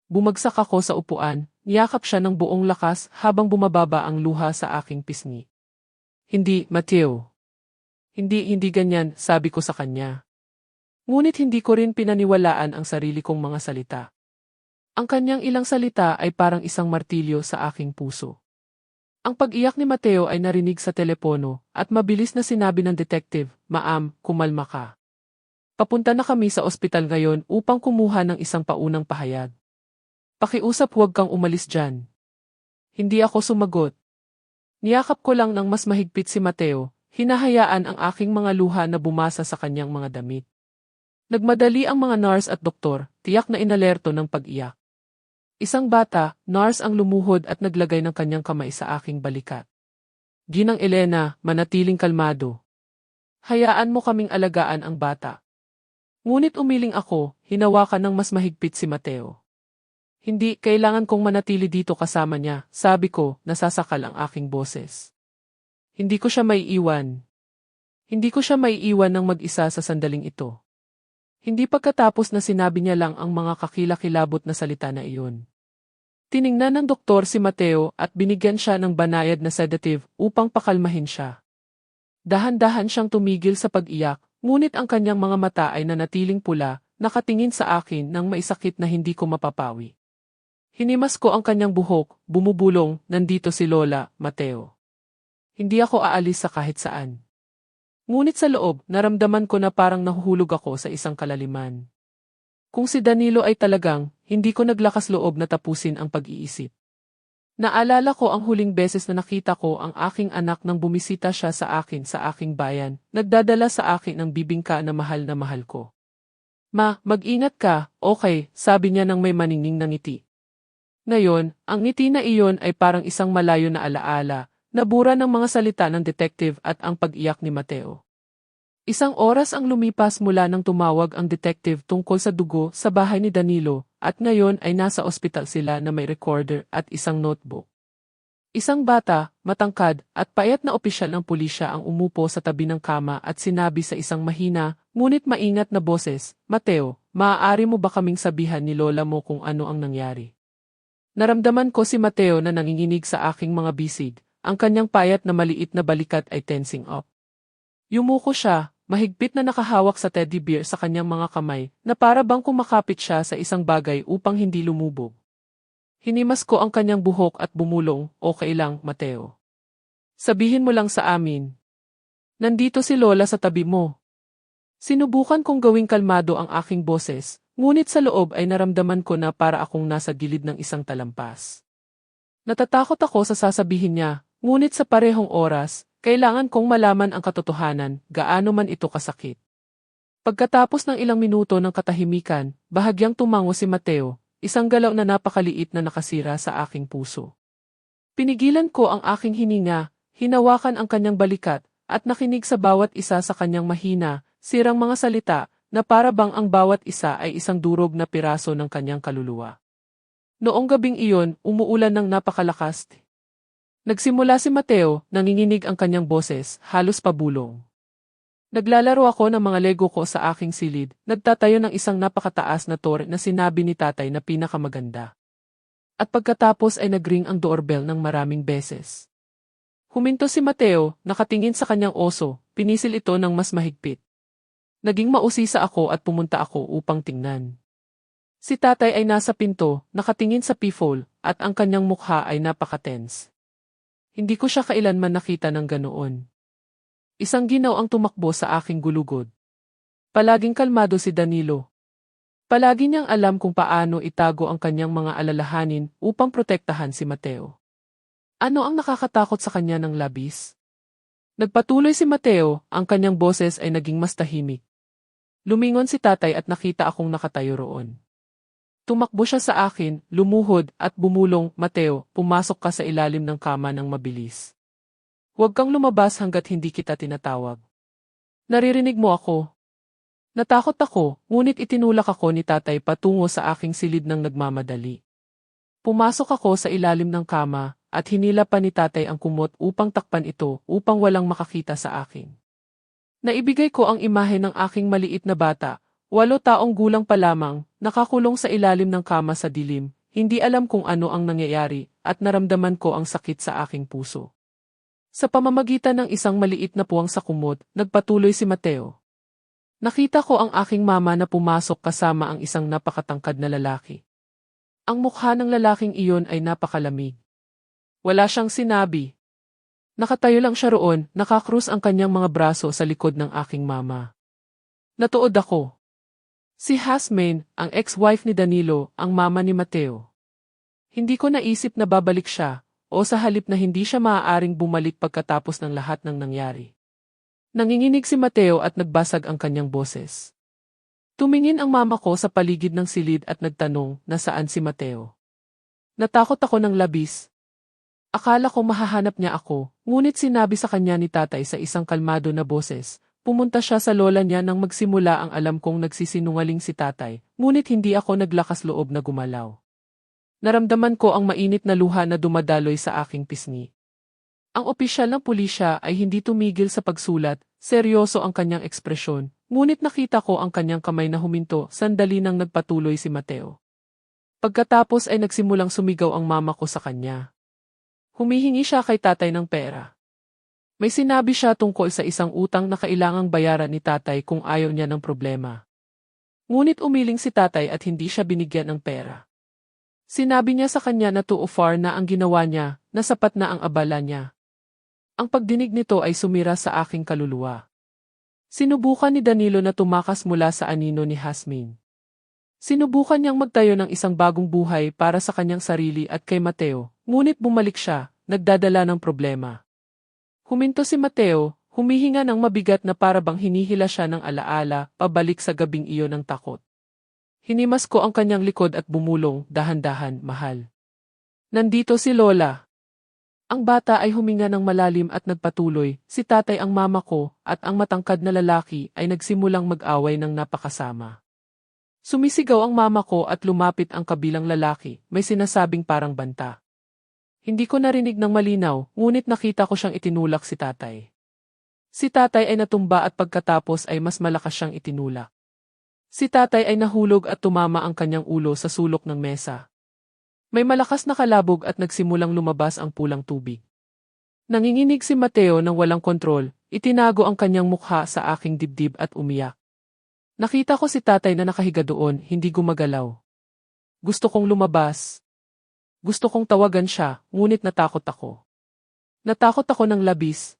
Bumagsak ako sa upuan, niyakap siya ng buong lakas habang bumababa ang luha sa aking pisngi. Hindi, Mateo. Hindi ganyan, sabi ko sa kanya. Ngunit hindi ko rin pinaniwalaan ang sarili kong mga salita. Ang kanyang ilang salita ay parang isang martilyo sa aking puso. Ang pag-iyak ni Mateo ay narinig sa telepono at mabilis na sinabi ng detective, "Ma'am, kumalma ka. Papunta na kami sa ospital ngayon upang kumuha ng isang paunang pahayag. Pakiusap huwag kang umalis dyan." Hindi ako sumagot. Niyakap ko lang ng mas mahigpit si Mateo, hinahayaan ang aking mga luha na bumasa sa kanyang mga damit. Nagmadali ang mga nurse at doktor, tiyak na inalerto ng pag-iyak. Isang bata, nurse ang lumuhod at naglagay ng kanyang kamay sa aking balikat. Ginang Elena, manatiling kalmado. Hayaan mo kaming alagaan ang bata. Ngunit umiling ako, hinawakan ng mas mahigpit si Mateo. Hindi, kailangan kong manatili dito kasama niya, sabi ko, nasasakal ang aking boses. Hindi ko siya maiiwan. Hindi ko siya maiiwan ng mag-isa sa sandaling ito. Hindi pagkatapos na sinabi niya lang ang mga kakilakilabot na salita na iyon. Tiningnan ng doktor si Mateo at binigyan siya ng banayad na sedative upang pakalmahin siya. Dahan-dahan siyang tumigil sa pag-iyak, ngunit ang kanyang mga mata ay nanatiling pula, nakatingin sa akin ng maisakit na hindi ko mapapawi. Hinimas ko ang kanyang buhok, bumubulong, nandito si Lola, Mateo. Hindi ako aalis sa kahit saan. Ngunit sa loob, naramdaman ko na parang nahuhulog ako sa isang kalaliman. Kung si Danilo ay talagang, hindi ko naglakas loob na tapusin ang pag-iisip. Naalala ko ang huling beses na nakita ko ang aking anak nang bumisita siya sa akin sa aking bayan, nagdadala sa akin ng bibingka na mahal ko. Ma, mag-ingat ka, okay, sabi niya nang may maningning na ngiti. Ngayon, ang ngiti na iyon ay parang isang malayo na alaala, nabura ng mga salita ng detective at ang pag-iyak ni Mateo. Isang oras ang lumipas mula nang tumawag ang detective tungkol sa dugo sa bahay ni Danilo, at ngayon ay nasa ospital sila na may recorder at isang notebook. Isang bata, matangkad, at payat na opisyal ng pulisya ang umupo sa tabi ng kama at sinabi sa isang mahina, ngunit maingat na boses, Mateo, maaari mo ba kaming sabihan ni Lola mo kung ano ang nangyari? Naramdaman ko si Mateo na nanginginig sa aking mga bisig, ang kanyang payat na maliit na balikat ay tensing up. Yumuko siya, mahigpit na nakahawak sa teddy bear sa kanyang mga kamay, na para bang kumakapit siya sa isang bagay upang hindi lumubog. Hinimas ko ang kanyang buhok at bumulong, okay lang, Mateo. Sabihin mo lang sa amin. Nandito si Lola sa tabi mo. Sinubukan kong gawing kalmado ang aking boses, ngunit sa loob ay naramdaman ko na para akong nasa gilid ng isang talampas. Natatakot ako sa sasabihin niya, ngunit sa parehong oras, kailangan kong malaman ang katotohanan, gaano man ito kasakit. Pagkatapos ng ilang minuto ng katahimikan, bahagyang tumango si Mateo, isang galaw na napakaliit na nakasira sa aking puso. Pinigilan ko ang aking hininga, hinawakan ang kanyang balikat, at nakinig sa bawat isa sa kanyang mahina, sirang mga salita, na para bang ang bawat isa ay isang durog na piraso ng kanyang kaluluwa. Noong gabing iyon, umuulan ng napakalakas. Nagsimula si Mateo, nanginginig ang kanyang boses, halos pabulong. Naglalaro ako ng mga Lego ko sa aking silid, nagtatayo ng isang napakataas na tore na sinabi ni tatay na pinakamaganda. At pagkatapos ay nagring ang doorbell ng maraming beses. Huminto si Mateo, nakatingin sa kanyang oso, pinisil ito ng mas mahigpit. Naging mausisa ako at pumunta ako upang tingnan. Si tatay ay nasa pinto, nakatingin sa peephole, at ang kanyang mukha ay napaka-tense. Hindi ko siya kailanman nakita ng ganoon. Isang ginaw ang tumakbo sa aking gulugod. Palaging kalmado si Danilo. Palagi niyang alam kung paano itago ang kanyang mga alalahanin upang protektahan si Mateo. Ano ang nakakatakot sa kanya ng labis? Nagpatuloy si Mateo, ang kanyang boses ay naging mas tahimik. Lumingon si tatay at nakita akong nakatayo roon. Tumakbo siya sa akin, lumuhod, at bumulong, Mateo, pumasok ka sa ilalim ng kama ng mabilis. Huwag kang lumabas hanggat hindi kita tinatawag. Naririnig mo ako. Natakot ako, ngunit itinulak ako ni tatay patungo sa aking silid ng nagmamadali. Pumasok ako sa ilalim ng kama, at hinila pa ni tatay ang kumot upang takpan ito upang walang makakita sa akin. Naibigay ko ang imahe ng aking maliit na bata, 8 taong gulang pa lamang, nakakulong sa ilalim ng kama sa dilim, hindi alam kung ano ang nangyayari, at naramdaman ko ang sakit sa aking puso. Sa pamamagitan ng isang maliit na puwang sa kumot, nagpatuloy si Mateo. Nakita ko ang aking mama na pumasok kasama ang isang napakatangkad na lalaki. Ang mukha ng lalaking iyon ay napakalamig. Wala siyang sinabi. Nakatayo lang siya roon, nakakrus ang kanyang mga braso sa likod ng aking mama. Natuod ako. Si Hasmain, ang ex-wife ni Danilo, ang mama ni Mateo. Hindi ko naisip na babalik siya, o sa halip na hindi siya maaaring bumalik pagkatapos ng lahat ng nangyari. Nanginginig si Mateo at nagbasag ang kanyang boses. Tumingin ang mama ko sa paligid ng silid at nagtanong na saan si Mateo. Natakot ako ng labis. Akala ko mahahanap niya ako, ngunit sinabi sa kanya ni tatay sa isang kalmado na boses, pumunta siya sa lola niya nang magsimula ang alam kong nagsisinungaling si tatay, ngunit hindi ako naglakas loob na gumalaw. Naramdaman ko ang mainit na luha na dumadaloy sa aking pisngi. Ang opisyal ng pulisya ay hindi tumigil sa pagsulat, seryoso ang kanyang ekspresyon, ngunit nakita ko ang kanyang kamay na huminto sandali nang nagpatuloy si Mateo. Pagkatapos ay nagsimulang sumigaw ang mama ko sa kanya. Humihingi siya kay tatay ng pera. May sinabi siya tungkol sa isang utang na kailangang bayaran ni tatay kung ayaw niya ng problema. Ngunit umiling si tatay at hindi siya binigyan ng pera. Sinabi niya sa kanya na too far na ang ginawa niya, na sapat na ang abala niya. Ang pagdinig nito ay sumira sa aking kaluluwa. Sinubukan ni Danilo na tumakas mula sa anino ni Jasmine. Sinubukan niyang magtayo ng isang bagong buhay para sa kanyang sarili at kay Mateo, ngunit bumalik siya, nagdadala ng problema. Huminto si Mateo, humihinga ng mabigat na para bang hinihila siya ng alaala, pabalik sa gabing iyon ng takot. Hinimas ko ang kanyang likod at bumulong, dahan-dahan, mahal. Nandito si Lola. Ang bata ay huminga ng malalim at nagpatuloy, si tatay ang mama ko, at ang matangkad na lalaki ay nagsimulang mag-away ng napakasama. Sumisigaw ang mama ko at lumapit ang kabilang lalaki, may sinasabing parang banta. Hindi ko narinig ng malinaw, ngunit nakita ko siyang itinulak si tatay. Si tatay ay natumba at pagkatapos ay mas malakas siyang itinulak. Si tatay ay nahulog at tumama ang kanyang ulo sa sulok ng mesa. May malakas na kalabog at nagsimulang lumabas ang pulang tubig. Nanginginig si Mateo ng walang kontrol, itinago ang kanyang mukha sa aking dibdib at umiyak. Nakita ko si tatay na nakahiga doon, hindi gumagalaw. Gusto kong lumabas. Gusto kong tawagan siya, ngunit natakot ako. Natakot ako ng labis.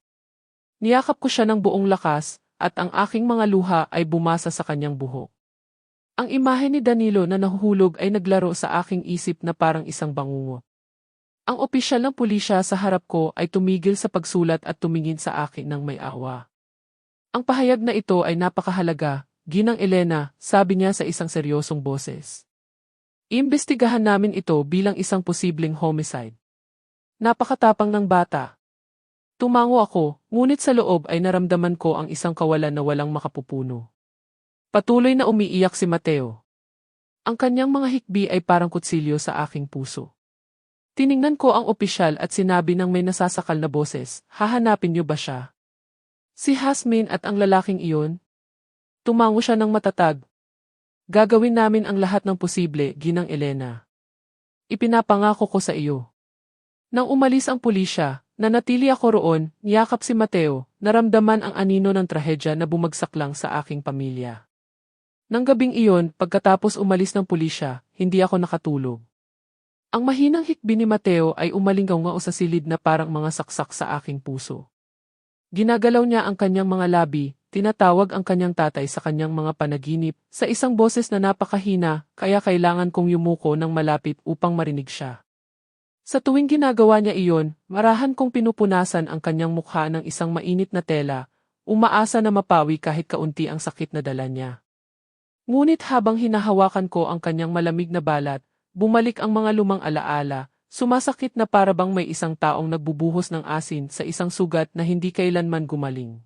Niyakap ko siya ng buong lakas, at ang aking mga luha ay bumasa sa kanyang buhok. Ang imahe ni Danilo na nahuhulog ay naglaro sa aking isip na parang isang bangungot. Ang opisyal ng pulisya sa harap ko ay tumigil sa pagsulat at tumingin sa akin ng may awa. Ang pahayag na ito ay napakahalaga, Ginang Elena, sabi niya sa isang seryosong boses. Iimbestigahan namin ito bilang isang posibleng homicide. Napakatapang ng bata. Tumango ako, ngunit sa loob ay naramdaman ko ang isang kawalan na walang makapupuno. Patuloy na umiiyak si Mateo. Ang kanyang mga hikbi ay parang kutsilyo sa aking puso. Tiningnan ko ang opisyal at sinabi ng may nasasakal na boses, hahanapin niyo ba siya? Si Jasmine at ang lalaking iyon? Tumango siya ng matatag. Gagawin namin ang lahat ng posible, Ginang Elena. Ipinapangako ko sa iyo. Nang umalis ang pulisya, nanatili ako roon, niyakap si Mateo, naramdaman ang anino ng trahedya na bumagsak lang sa aking pamilya. Nang gabing iyon, pagkatapos umalis ng pulisya, hindi ako nakatulog. Ang mahinang hikbi ni Mateo ay umalingaw sa silid na parang mga saksak sa aking puso. Ginagalaw niya ang kanyang mga labi, tinatawag ang kanyang tatay sa kanyang mga panaginip, sa isang boses na napakahina, kaya kailangan kong yumuko ng malapit upang marinig siya. Sa tuwing ginagawa niya iyon, marahan kong pinupunasan ang kanyang mukha ng isang mainit na tela, umaasa na mapawi kahit kaunti ang sakit na dala niya. Ngunit habang hinahawakan ko ang kanyang malamig na balat, bumalik ang mga lumang alaala, sumasakit na para bang may isang taong nagbubuhos ng asin sa isang sugat na hindi kailanman gumaling.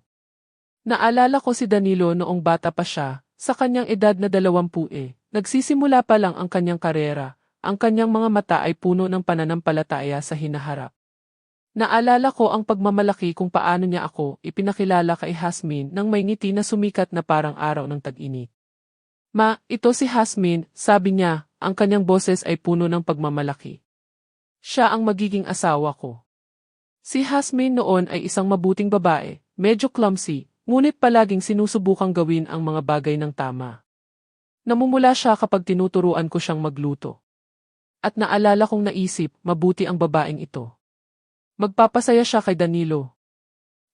Naalala ko si Danilo noong bata pa siya, sa kanyang edad na 20 nagsisimula pa lang ang kanyang karera, ang kanyang mga mata ay puno ng pananampalataya sa hinaharap. Naalala ko ang pagmamalaki kung paano niya ako ipinakilala kay Jasmine nang may ngiti na sumikat na parang araw ng tag-init. Ma, ito si Jasmine, sabi niya, ang kanyang boses ay puno ng pagmamalaki. Siya ang magiging asawa ko. Si Jasmine noon ay isang mabuting babae, medyo clumsy, ngunit palaging sinusubukang gawin ang mga bagay ng tama. Namumula siya kapag tinuturuan ko siyang magluto. At naalala kong naisip, mabuti ang babaeng ito. Magpapasaya siya kay Danilo.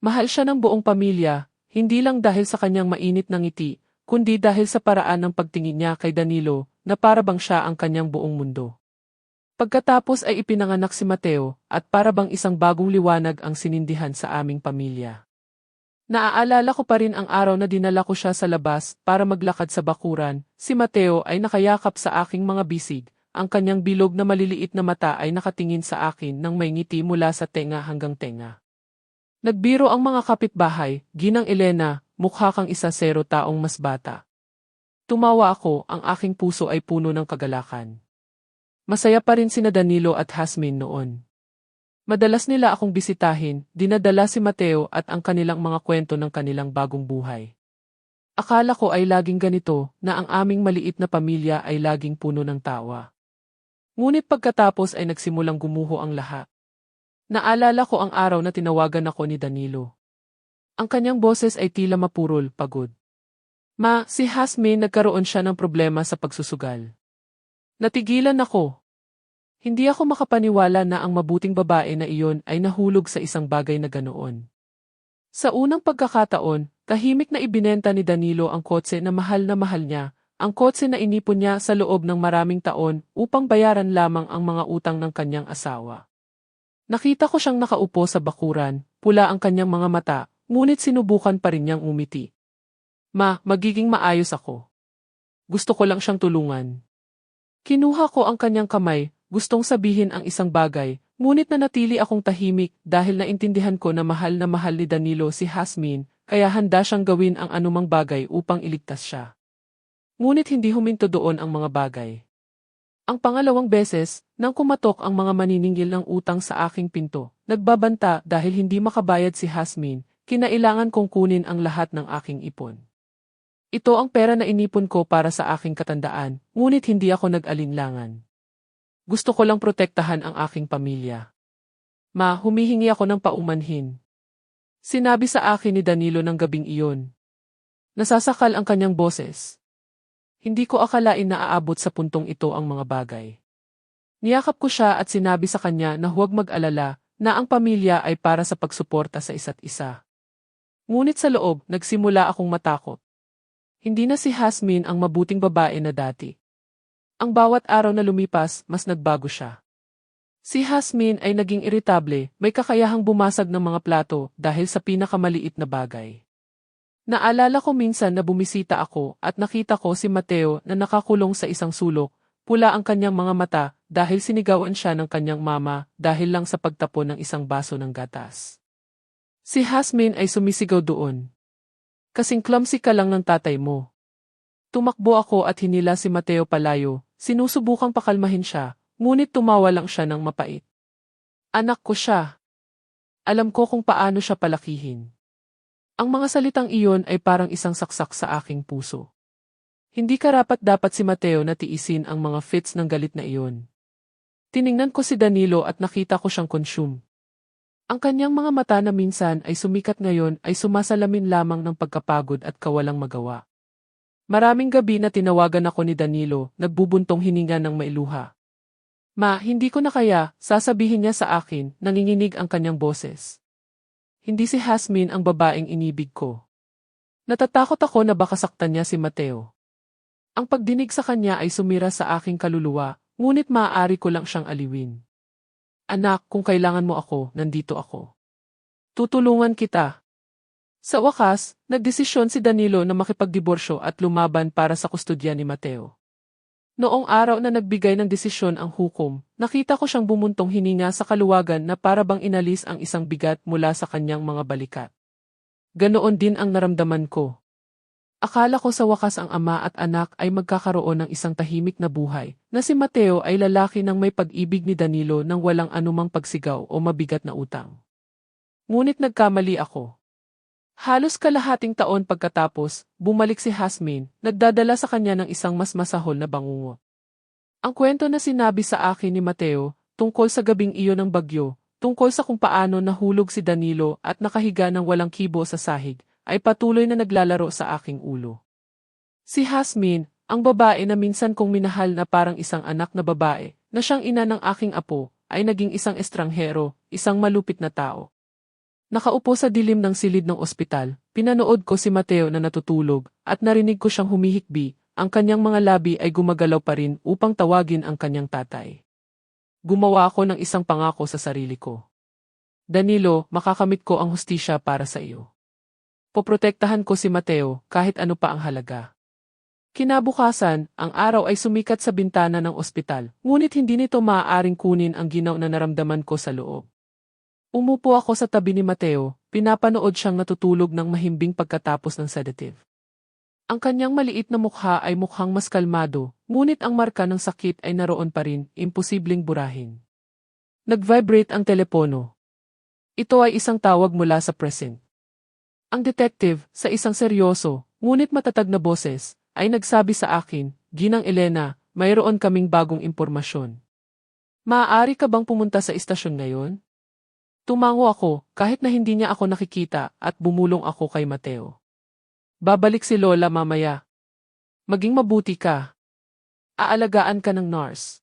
Mahal siya ng buong pamilya, hindi lang dahil sa kanyang mainit na ngiti, kundi dahil sa paraan ng pagtingin niya kay Danilo, na para bang siya ang kanyang buong mundo. Pagkatapos ay ipinanganak si Mateo, at para bang isang bagong liwanag ang sinindihan sa aming pamilya. Naaalala ko pa rin ang araw na dinala ko siya sa labas para maglakad sa bakuran, si Mateo ay nakayakap sa aking mga bisig, ang kanyang bilog na maliliit na mata ay nakatingin sa akin nang may ngiti mula sa tenga hanggang tenga. Nagbiro ang mga kapitbahay, Ginang Elena, mukha kang 1-0 taong mas bata. Tumawa ako, ang aking puso ay puno ng kagalakan. Masaya pa rin sina Danilo at Jasmine noon. Madalas nila akong bisitahin, dinadala si Mateo at ang kanilang mga kwento ng kanilang bagong buhay. Akala ko ay laging ganito, na ang aming maliit na pamilya ay laging puno ng tawa. Ngunit pagkatapos ay nagsimulang gumuho ang lahat. Naalala ko ang araw na tinawagan ako ni Danilo. Ang kanyang boses ay tila mapurol, pagod. Ma, si Hasmin nagkaroon siya ng problema sa pagsusugal. Natigilan ako. Hindi ako makapaniwala na ang mabuting babae na iyon ay nahulog sa isang bagay na ganoon. Sa unang pagkakataon, tahimik na ibinenta ni Danilo ang kotse na mahal niya, ang kotse na inipon niya sa loob ng maraming taon upang bayaran lamang ang mga utang ng kanyang asawa. Nakita ko siyang nakaupo sa bakuran, pula ang kanyang mga mata, ngunit sinubukan pa rin niyang umiti. Ma, magiging maayos ako. Gusto ko lang siyang tulungan. Kinuha ko ang kanyang kamay, gustong sabihin ang isang bagay, ngunit nanatili akong tahimik dahil naintindihan ko na mahal ni Danilo si Hasmin, kaya handa siyang gawin ang anumang bagay upang iligtas siya. Ngunit hindi huminto doon ang mga bagay. Ang pangalawang beses, nang kumatok ang mga maniningil ng utang sa aking pinto, nagbabanta dahil hindi makabayad si Hasmin, kinailangan kong kunin ang lahat ng aking ipon. Ito ang pera na inipon ko para sa aking katandaan, ngunit hindi ako nag-alinlangan. Gusto ko lang protektahan ang aking pamilya. Ma, humihingi ako ng paumanhin. Sinabi sa akin ni Danilo ng gabing iyon. Nasasakal ang kanyang boses. Hindi ko akalain na aabot sa puntong ito ang mga bagay. Niyakap ko siya at sinabi sa kanya na huwag mag-alala, na ang pamilya ay para sa pagsuporta sa isa't isa. Ngunit sa loob, nagsimula akong matakot. Hindi na si Hasmin ang mabuting babae na dati. Ang bawat araw na lumipas, mas nagbago siya. Si Hasmin ay naging iritable, may kakayahang bumasag ng mga plato dahil sa pinakamaliit na bagay. Naalala ko minsan na bumisita ako at nakita ko si Mateo na nakakulong sa isang sulok, pula ang kanyang mga mata dahil sinigawan siya ng kanyang mama dahil lang sa pagtapon ng isang baso ng gatas. Si Hasmin ay sumisigaw doon. Kasing clumsy ka lang ng tatay mo. Tumakbo ako at hinila si Mateo palayo, sinusubukang pakalmahin siya, ngunit tumawa lang siya ng mapait. Anak ko siya. Alam ko kung paano siya palakihin. Ang mga salitang iyon ay parang isang saksak sa aking puso. Hindi karapat-dapat si Mateo na tiisin ang mga fits ng galit na iyon. Tiningnan ko si Danilo at nakita ko siyang consume. Ang kanyang mga mata na minsan ay sumikat ngayon ay sumasalamin lamang ng pagkapagod at kawalang magawa. Maraming gabi na tinawagan ako ni Danilo, nagbubuntong hininga ng mailuha. Ma, hindi ko na kaya, sasabihin niya sa akin, nanginginig ang kanyang boses. Hindi si Hasmin ang babaeng inibig ko. Natatakot ako na baka saktan niya si Mateo. Ang pagdinig sa kanya ay sumira sa aking kaluluwa, ngunit maaari ko lang siyang aliwin. Anak, kung kailangan mo ako, nandito ako. Tutulungan kita. Sa wakas, nagdesisyon si Danilo na makipagdiborsyo at lumaban para sa kustodya ni Mateo. Noong araw na nagbigay ng desisyon ang hukom, nakita ko siyang bumuntong hininga sa kaluwagan na para bang inalis ang isang bigat mula sa kanyang mga balikat. Ganoon din ang naramdaman ko. Akala ko sa wakas ang ama at anak ay magkakaroon ng isang tahimik na buhay, na si Mateo ay lalaki ng may pag-ibig ni Danilo nang walang anumang pagsigaw o mabigat na utang. Ngunit nagkamali ako. Halos kalahating taon pagkatapos, bumalik si Hasmin, nagdadala sa kanya ng isang mas masahol na bangungot. Ang kwento na sinabi sa akin ni Mateo, tungkol sa gabing iyon ng bagyo, tungkol sa kung paano nahulog si Danilo at nakahiga ng walang kibo sa sahig, ay patuloy na naglalaro sa aking ulo. Si Hasmin, ang babae na minsan kong minahal na parang isang anak na babae, na siyang ina ng aking apo, ay naging isang estranghero, isang malupit na tao. Nakaupo sa dilim ng silid ng ospital, pinanood ko si Mateo na natutulog, at narinig ko siyang humihikbi, ang kanyang mga labi ay gumagalaw pa rin upang tawagin ang kanyang tatay. Gumawa ako ng isang pangako sa sarili ko. Danilo, makakamit ko ang hustisya para sa iyo. Poprotektahan ko si Mateo kahit ano pa ang halaga. Kinabukasan, ang araw ay sumikat sa bintana ng ospital, ngunit hindi nito maaaring kunin ang ginaw na naramdaman ko sa loob. Umupo ako sa tabi ni Mateo, pinapanood siyang natutulog ng mahimbing pagkatapos ng sedative. Ang kanyang maliit na mukha ay mukhang mas kalmado, ngunit ang marka ng sakit ay naroon pa rin, imposibleng burahin. Nag-vibrate ang telepono. Ito ay isang tawag mula sa presinct. Ang detective, sa isang seryoso, ngunit matatag na boses, ay nagsabi sa akin, Ginang Elena, mayroon kaming bagong impormasyon. Maaari ka bang pumunta sa istasyon ngayon? Tumango ako, kahit na hindi niya ako nakikita, at bumulong ako kay Mateo. Babalik si Lola mamaya. Maging mabuti ka. Aalagaan ka ng nurse.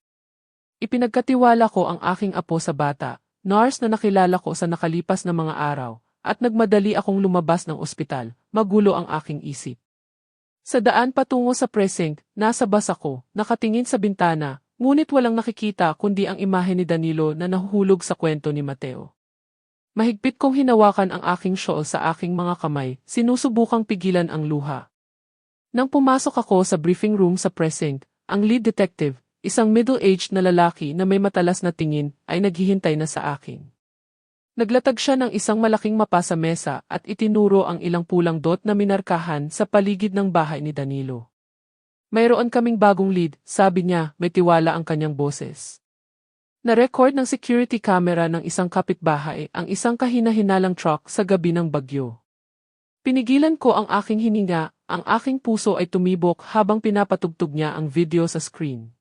Ipinagkatiwala ko ang aking apo sa bata, nurse na nakilala ko sa nakalipas na mga araw, at nagmadali akong lumabas ng ospital, magulo ang aking isip. Sa daan patungo sa precinct, nasa bus ako, nakatingin sa bintana, ngunit walang nakikita kundi ang imahe ni Danilo na nahuhulog sa kwento ni Mateo. Mahigpit kong hinawakan ang aking shawl sa aking mga kamay, sinusubukang pigilan ang luha. Nang pumasok ako sa briefing room sa precinct, ang lead detective, isang middle-aged na lalaki na may matalas na tingin, ay naghihintay na sa akin. Naglatag siya ng isang malaking mapa sa mesa at itinuro ang ilang pulang dot na minarkahan sa paligid ng bahay ni Danilo. Mayroon kaming bagong lead, sabi niya, may tiwala ang kanyang boses. Na-record ng security camera ng isang kapitbahay ang isang kahina-hinalang truck sa gabi ng bagyo. Pinigilan ko ang aking hininga, ang aking puso ay tumibok habang pinapatugtog niya ang video sa screen.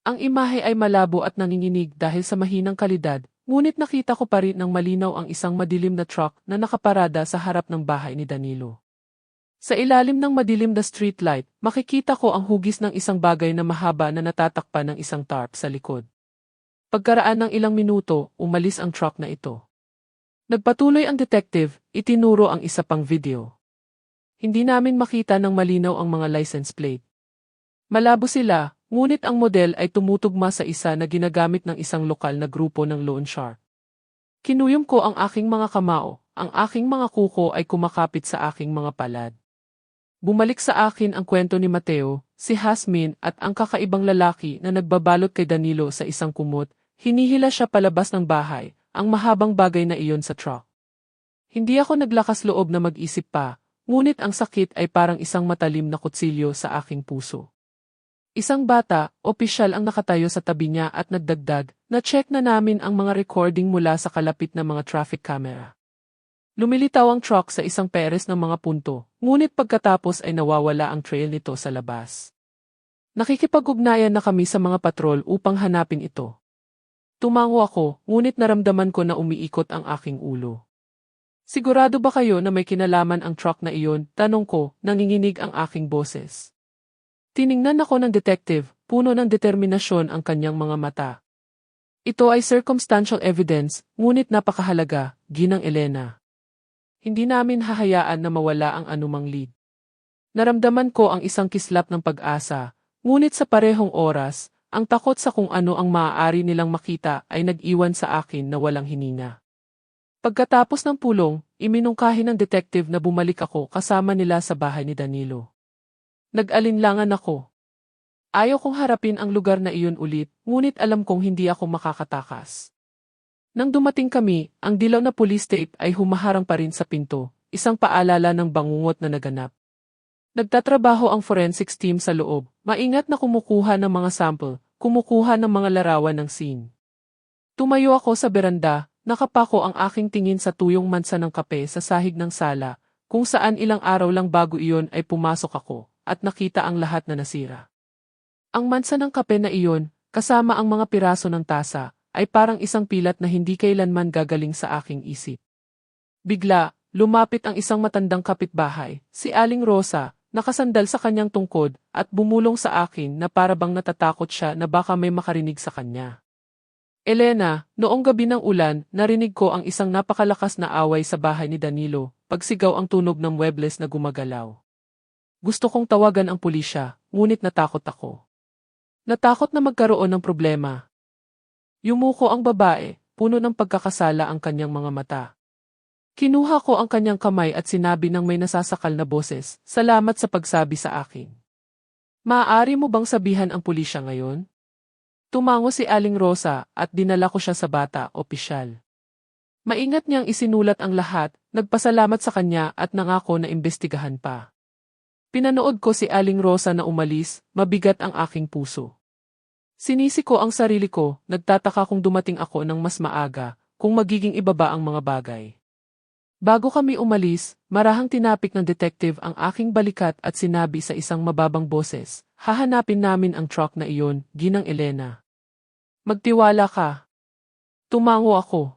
Ang imahe ay malabo at nanginginig dahil sa mahinang kalidad, ngunit nakita ko pa rin ng malinaw ang isang madilim na truck na nakaparada sa harap ng bahay ni Danilo. Sa ilalim ng madilim na streetlight, makikita ko ang hugis ng isang bagay na mahaba na natatakpan ng isang tarp sa likod. Pagkaraan ng ilang minuto, umalis ang truck na ito. Nagpatuloy ang detective, itinuro ang isa pang video. Hindi namin makita ng malinaw ang mga license plate. Malabo sila, ngunit ang model ay tumutugma sa isa na ginagamit ng isang lokal na grupo ng loan shark. Kinuyom ko ang aking mga kamao, ang aking mga kuko ay kumakapit sa aking mga palad. Bumalik sa akin ang kwento ni Mateo, si Hasmin at ang kakaibang lalaki na nagbabalot kay Danilo sa isang kumot, hinihila siya palabas ng bahay, ang mahabang bagay na iyon sa truck. Hindi ako naglakas loob na mag-isip pa, ngunit ang sakit ay parang isang matalim na kutsilyo sa aking puso. Isang bata, opisyal ang nakatayo sa tabi niya at nagdagdag, na-check na namin ang mga recording mula sa kalapit na mga traffic camera. Lumilitaw ang truck sa isang peres ng mga punto, ngunit pagkatapos ay nawawala ang trail nito sa labas. Nakikipag-ugnayan na kami sa mga patrol upang hanapin ito. Tumango ako, ngunit naramdaman ko na umiikot ang aking ulo. Sigurado ba kayo na may kinalaman ang truck na iyon? Tanong ko, nanginginig ang aking boses. Tiningnan ako ng detective, puno ng determinasyon ang kanyang mga mata. Ito ay circumstantial evidence, ngunit napakahalaga, Ginang Elena. Hindi namin hahayaan na mawala ang anumang lead. Naramdaman ko ang isang kislap ng pag-asa, ngunit sa parehong oras, ang takot sa kung ano ang maaari nilang makita ay nag-iwan sa akin na walang hininga. Pagkatapos ng pulong, iminungkahi ng detective na bumalik ako kasama nila sa bahay ni Danilo. Nag-alinlangan ako. Ayaw kong harapin ang lugar na iyon ulit, ngunit alam kong hindi ako makakatakas. Nang dumating kami, ang dilaw na police tape ay humaharang pa rin sa pinto, isang paalala ng bangungot na naganap. Nagtatrabaho ang forensics team sa loob, maingat na kumukuha ng mga sample, kumukuha ng mga larawan ng scene. Tumayo ako sa beranda, nakapako ang aking tingin sa tuyong mansa ng kape sa sahig ng sala, kung saan ilang araw lang bago iyon ay pumasok ako, at nakita ang lahat na nasira. Ang mansa ng kape na iyon, kasama ang mga piraso ng tasa, ay parang isang pilat na hindi kailanman gagaling sa aking isip. Bigla, lumapit ang isang matandang kapitbahay, si Aling Rosa, nakasandal sa kanyang tungkod, at bumulong sa akin na parabang natatakot siya na baka may makarinig sa kanya. Elena, noong gabi ng ulan, narinig ko ang isang napakalakas na away sa bahay ni Danilo, pagsigaw ang tunog ng muebles na gumagalaw. Gusto kong tawagan ang pulisya, ngunit natakot ako. Natakot na magkaroon ng problema. Yumuko ang babae, puno ng pagkakasala ang kanyang mga mata. Kinuha ko ang kanyang kamay at sinabi ng may nasasakal na boses, "Salamat sa pagsabi sa akin." "Maaari mo bang sabihan ang pulisya ngayon?" Tumango si Aling Rosa at dinala ko siya sa bata, opisyal. Maingat niyang isinulat ang lahat, nagpasalamat sa kanya at nangako na imbestigahan pa. Pinanood ko si Aling Rosa na umalis, mabigat ang aking puso. Sinisi ko ang sarili ko, nagtataka kung dumating ako ng mas maaga, kung magiging iba ba ang mga bagay. Bago kami umalis, marahang tinapik ng detective ang aking balikat at sinabi sa isang mababang boses, "Hahanapin namin ang truck na iyon, Ginang Elena." Magtiwala ka. Tumango ako.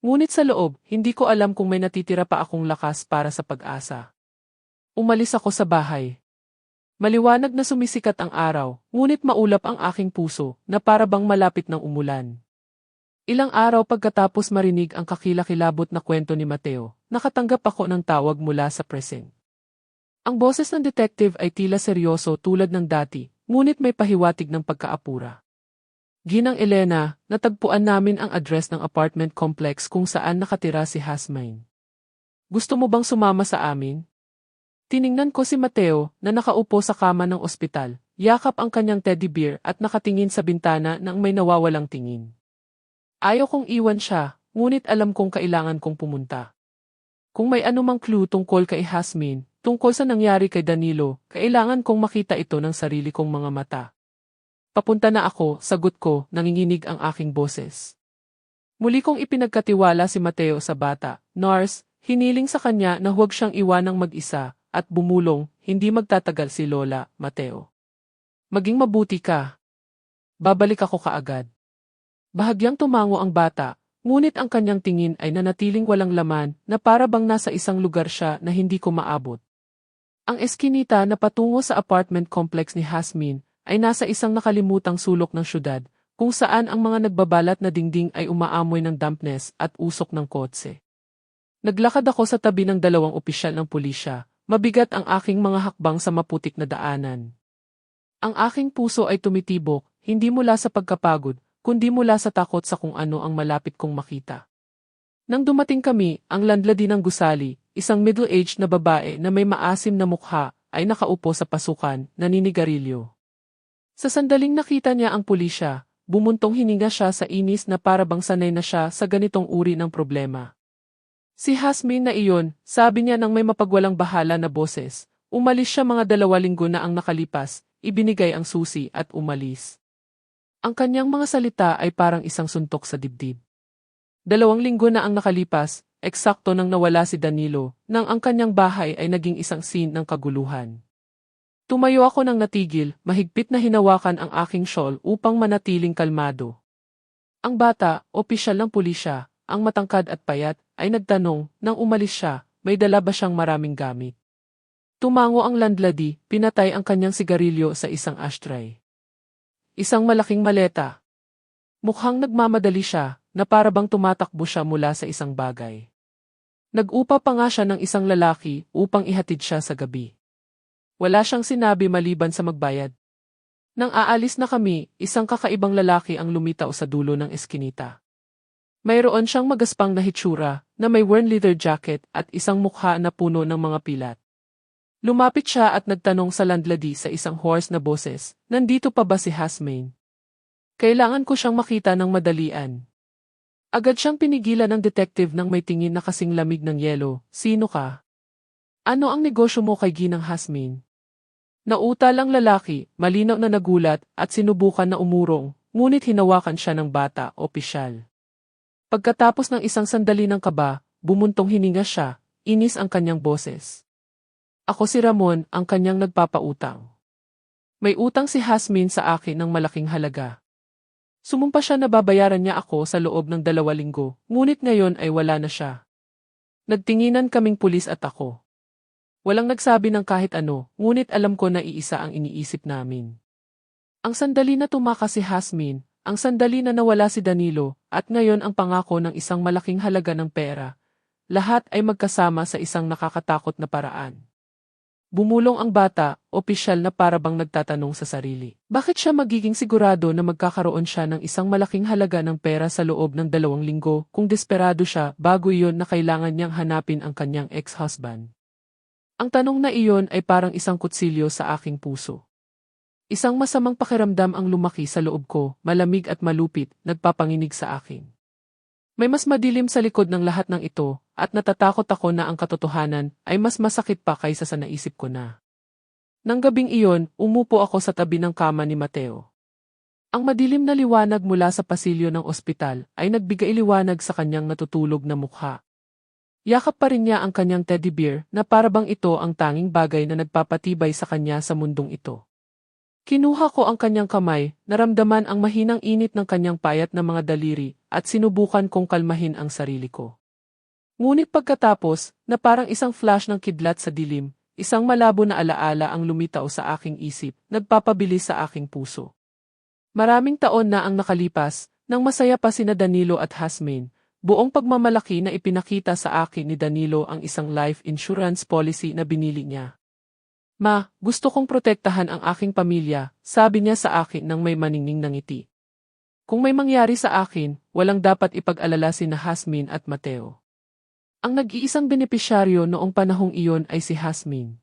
Ngunit sa loob, hindi ko alam kung may natitira pa akong lakas para sa pag-asa. Umalis ako sa bahay. Maliwanag na sumisikat ang araw, ngunit maulap ang aking puso na para bang malapit ng umulan. Ilang araw pagkatapos marinig ang kakilakilabot na kwento ni Mateo, nakatanggap ako ng tawag mula sa presinct. Ang boses ng detective ay tila seryoso tulad ng dati, ngunit may pahiwatig ng pagkaapura. Ginang Elena, natagpuan namin ang address ng apartment complex kung saan nakatira si Hasmain. Gusto mo bang sumama sa amin? Tiningnan ko si Mateo na nakaupo sa kama ng ospital, yakap ang kanyang teddy bear at nakatingin sa bintana nang may nawawalang tingin. Ayaw kong iwan siya, ngunit alam kong kailangan kong pumunta. Kung may anumang clue tungkol kay Hasmin, tungkol sa nangyari kay Danilo, kailangan kong makita ito ng sarili kong mga mata. Papunta na ako, sagot ko, nanginginig ang aking boses. Muli kong ipinagkatiwala si Mateo sa bata. Nurse, hiniling sa kanya na huwag siyang iwanang mag-isa, at bumulong, hindi magtatagal si Lola, Mateo. Maging mabuti ka. Babalik ako kaagad. Bahagyang tumango ang bata, ngunit ang kanyang tingin ay nanatiling walang laman na para bang nasa isang lugar siya na hindi ko maabot. Ang eskinita na patungo sa apartment complex ni Hasmin ay nasa isang nakalimutang sulok ng syudad, kung saan ang mga nagbabalat na dingding ay umaamoy ng dampness at usok ng kotse. Naglakad ako sa tabi ng dalawang opisyal ng pulisya, mabigat ang aking mga hakbang sa maputik na daanan. Ang aking puso ay tumitibok, hindi mula sa pagkapagod, kundi mula sa takot sa kung ano ang malapit kong makita. Nang dumating kami, ang landlady ng gusali, isang middle-aged na babae na may maasim na mukha, ay nakaupo sa pasukan, naninigarilyo. Sa sandaling nakita niya ang pulisya, bumuntong hininga siya sa inis na para bang sanay na siya sa ganitong uri ng problema. Si Hasmin na iyon, sabi niya ng may mapagwalang bahala na boses, umalis siya mga 2 linggo na ang nakalipas, ibinigay ang susi at umalis. Ang kanyang mga salita ay parang isang suntok sa dibdib. 2 linggo na ang nakalipas, eksakto nang nawala si Danilo, nang ang kanyang bahay ay naging isang scene ng kaguluhan. Tumayo ako nang natigil, mahigpit na hinawakan ang aking shawl upang manatiling kalmado. Ang bata, opisyal ng pulisya, ang matangkad at payat, ay nagtanong, nang umalis siya, may dala ba siyang maraming gamit? Tumango ang landlady, pinatay ang kanyang sigarilyo sa isang ashtray. Isang malaking maleta. Mukhang nagmamadali siya, na para bang tumatakbo siya mula sa isang bagay. Nag-upa pa nga siya ng isang lalaki upang ihatid siya sa gabi. Wala siyang sinabi maliban sa magbayad. Nang aalis na kami, isang kakaibang lalaki ang lumitaw sa dulo ng eskinita. Mayroon siyang magaspang na hitsura, na may worn leather jacket at isang mukha na puno ng mga pilat. Lumapit siya at nagtanong sa landlady sa isang hoarse na boses, nandito pa ba si Hasmain? Kailangan ko siyang makita ng madalian. Agad siyang pinigilan ng detective nang may tingin na kasing lamig ng yelo. Sino ka? Ano ang negosyo mo kay Ginang Hasmin? Nautal ang lalaki, malinaw na nagulat at sinubukan na umurong, ngunit hinawakan siya ng bata, opisyal. Pagkatapos ng isang sandali ng kaba, bumuntong hininga siya, inis ang kanyang boses. Ako si Ramon, ang kanyang nagpapautang. May utang si Hasmin sa akin ng malaking halaga. Sumumpa siya na babayaran niya ako sa loob ng 2 linggo, ngunit ngayon ay wala na siya. Nagtinginan kaming pulis at ako. Walang nagsabi ng kahit ano, ngunit alam ko na iisa ang iniisip namin. Ang sandali na tumakas si Hasmin, ang sandali na nawala si Danilo, at ngayon ang pangako ng isang malaking halaga ng pera. Lahat ay magkasama sa isang nakakatakot na paraan. Bumulong ang bata, opisyal na para bang nagtatanong sa sarili. Bakit siya magiging sigurado na magkakaroon siya ng isang malaking halaga ng pera sa loob ng 2 linggo kung desperado siya bago iyon na kailangan niyang hanapin ang kanyang ex-husband? Ang tanong na iyon ay parang isang kutsilyo sa aking puso. Isang masamang pakiramdam ang lumaki sa loob ko, malamig at malupit, nagpapanginig sa akin. May mas madilim sa likod ng lahat ng ito, at natatakot ako na ang katotohanan ay mas masakit pa kaysa sa naisip ko na. Nang gabing iyon, umupo ako sa tabi ng kama ni Mateo. Ang madilim na liwanag mula sa pasilyo ng ospital ay nagbigay liwanag sa kanyang natutulog na mukha. Yakap pa rin niya ang kanyang teddy bear na para bang ito ang tanging bagay na nagpapatibay sa kanya sa mundong ito. Kinuha ko ang kanyang kamay, naramdaman ang mahinang init ng kanyang payat na mga daliri, at sinubukan kong kalmahin ang sarili ko. Ngunit pagkatapos, na parang isang flash ng kidlat sa dilim, isang malabo na alaala ang lumitaw sa aking isip, nagpapabilis sa aking puso. Maraming taon na ang nakalipas, nang masaya pa sina Danilo at Hasmin, buong pagmamalaki na ipinakita sa akin ni Danilo ang isang life insurance policy na binili niya. Ma, gusto kong protektahan ang aking pamilya, sabi niya sa akin nang may maningning na ngiti. Kung may mangyari sa akin, walang dapat ipag-alala sina Hasmin at Mateo. Ang nag-iisang benepisyaryo noong panahong iyon ay si Hasmin.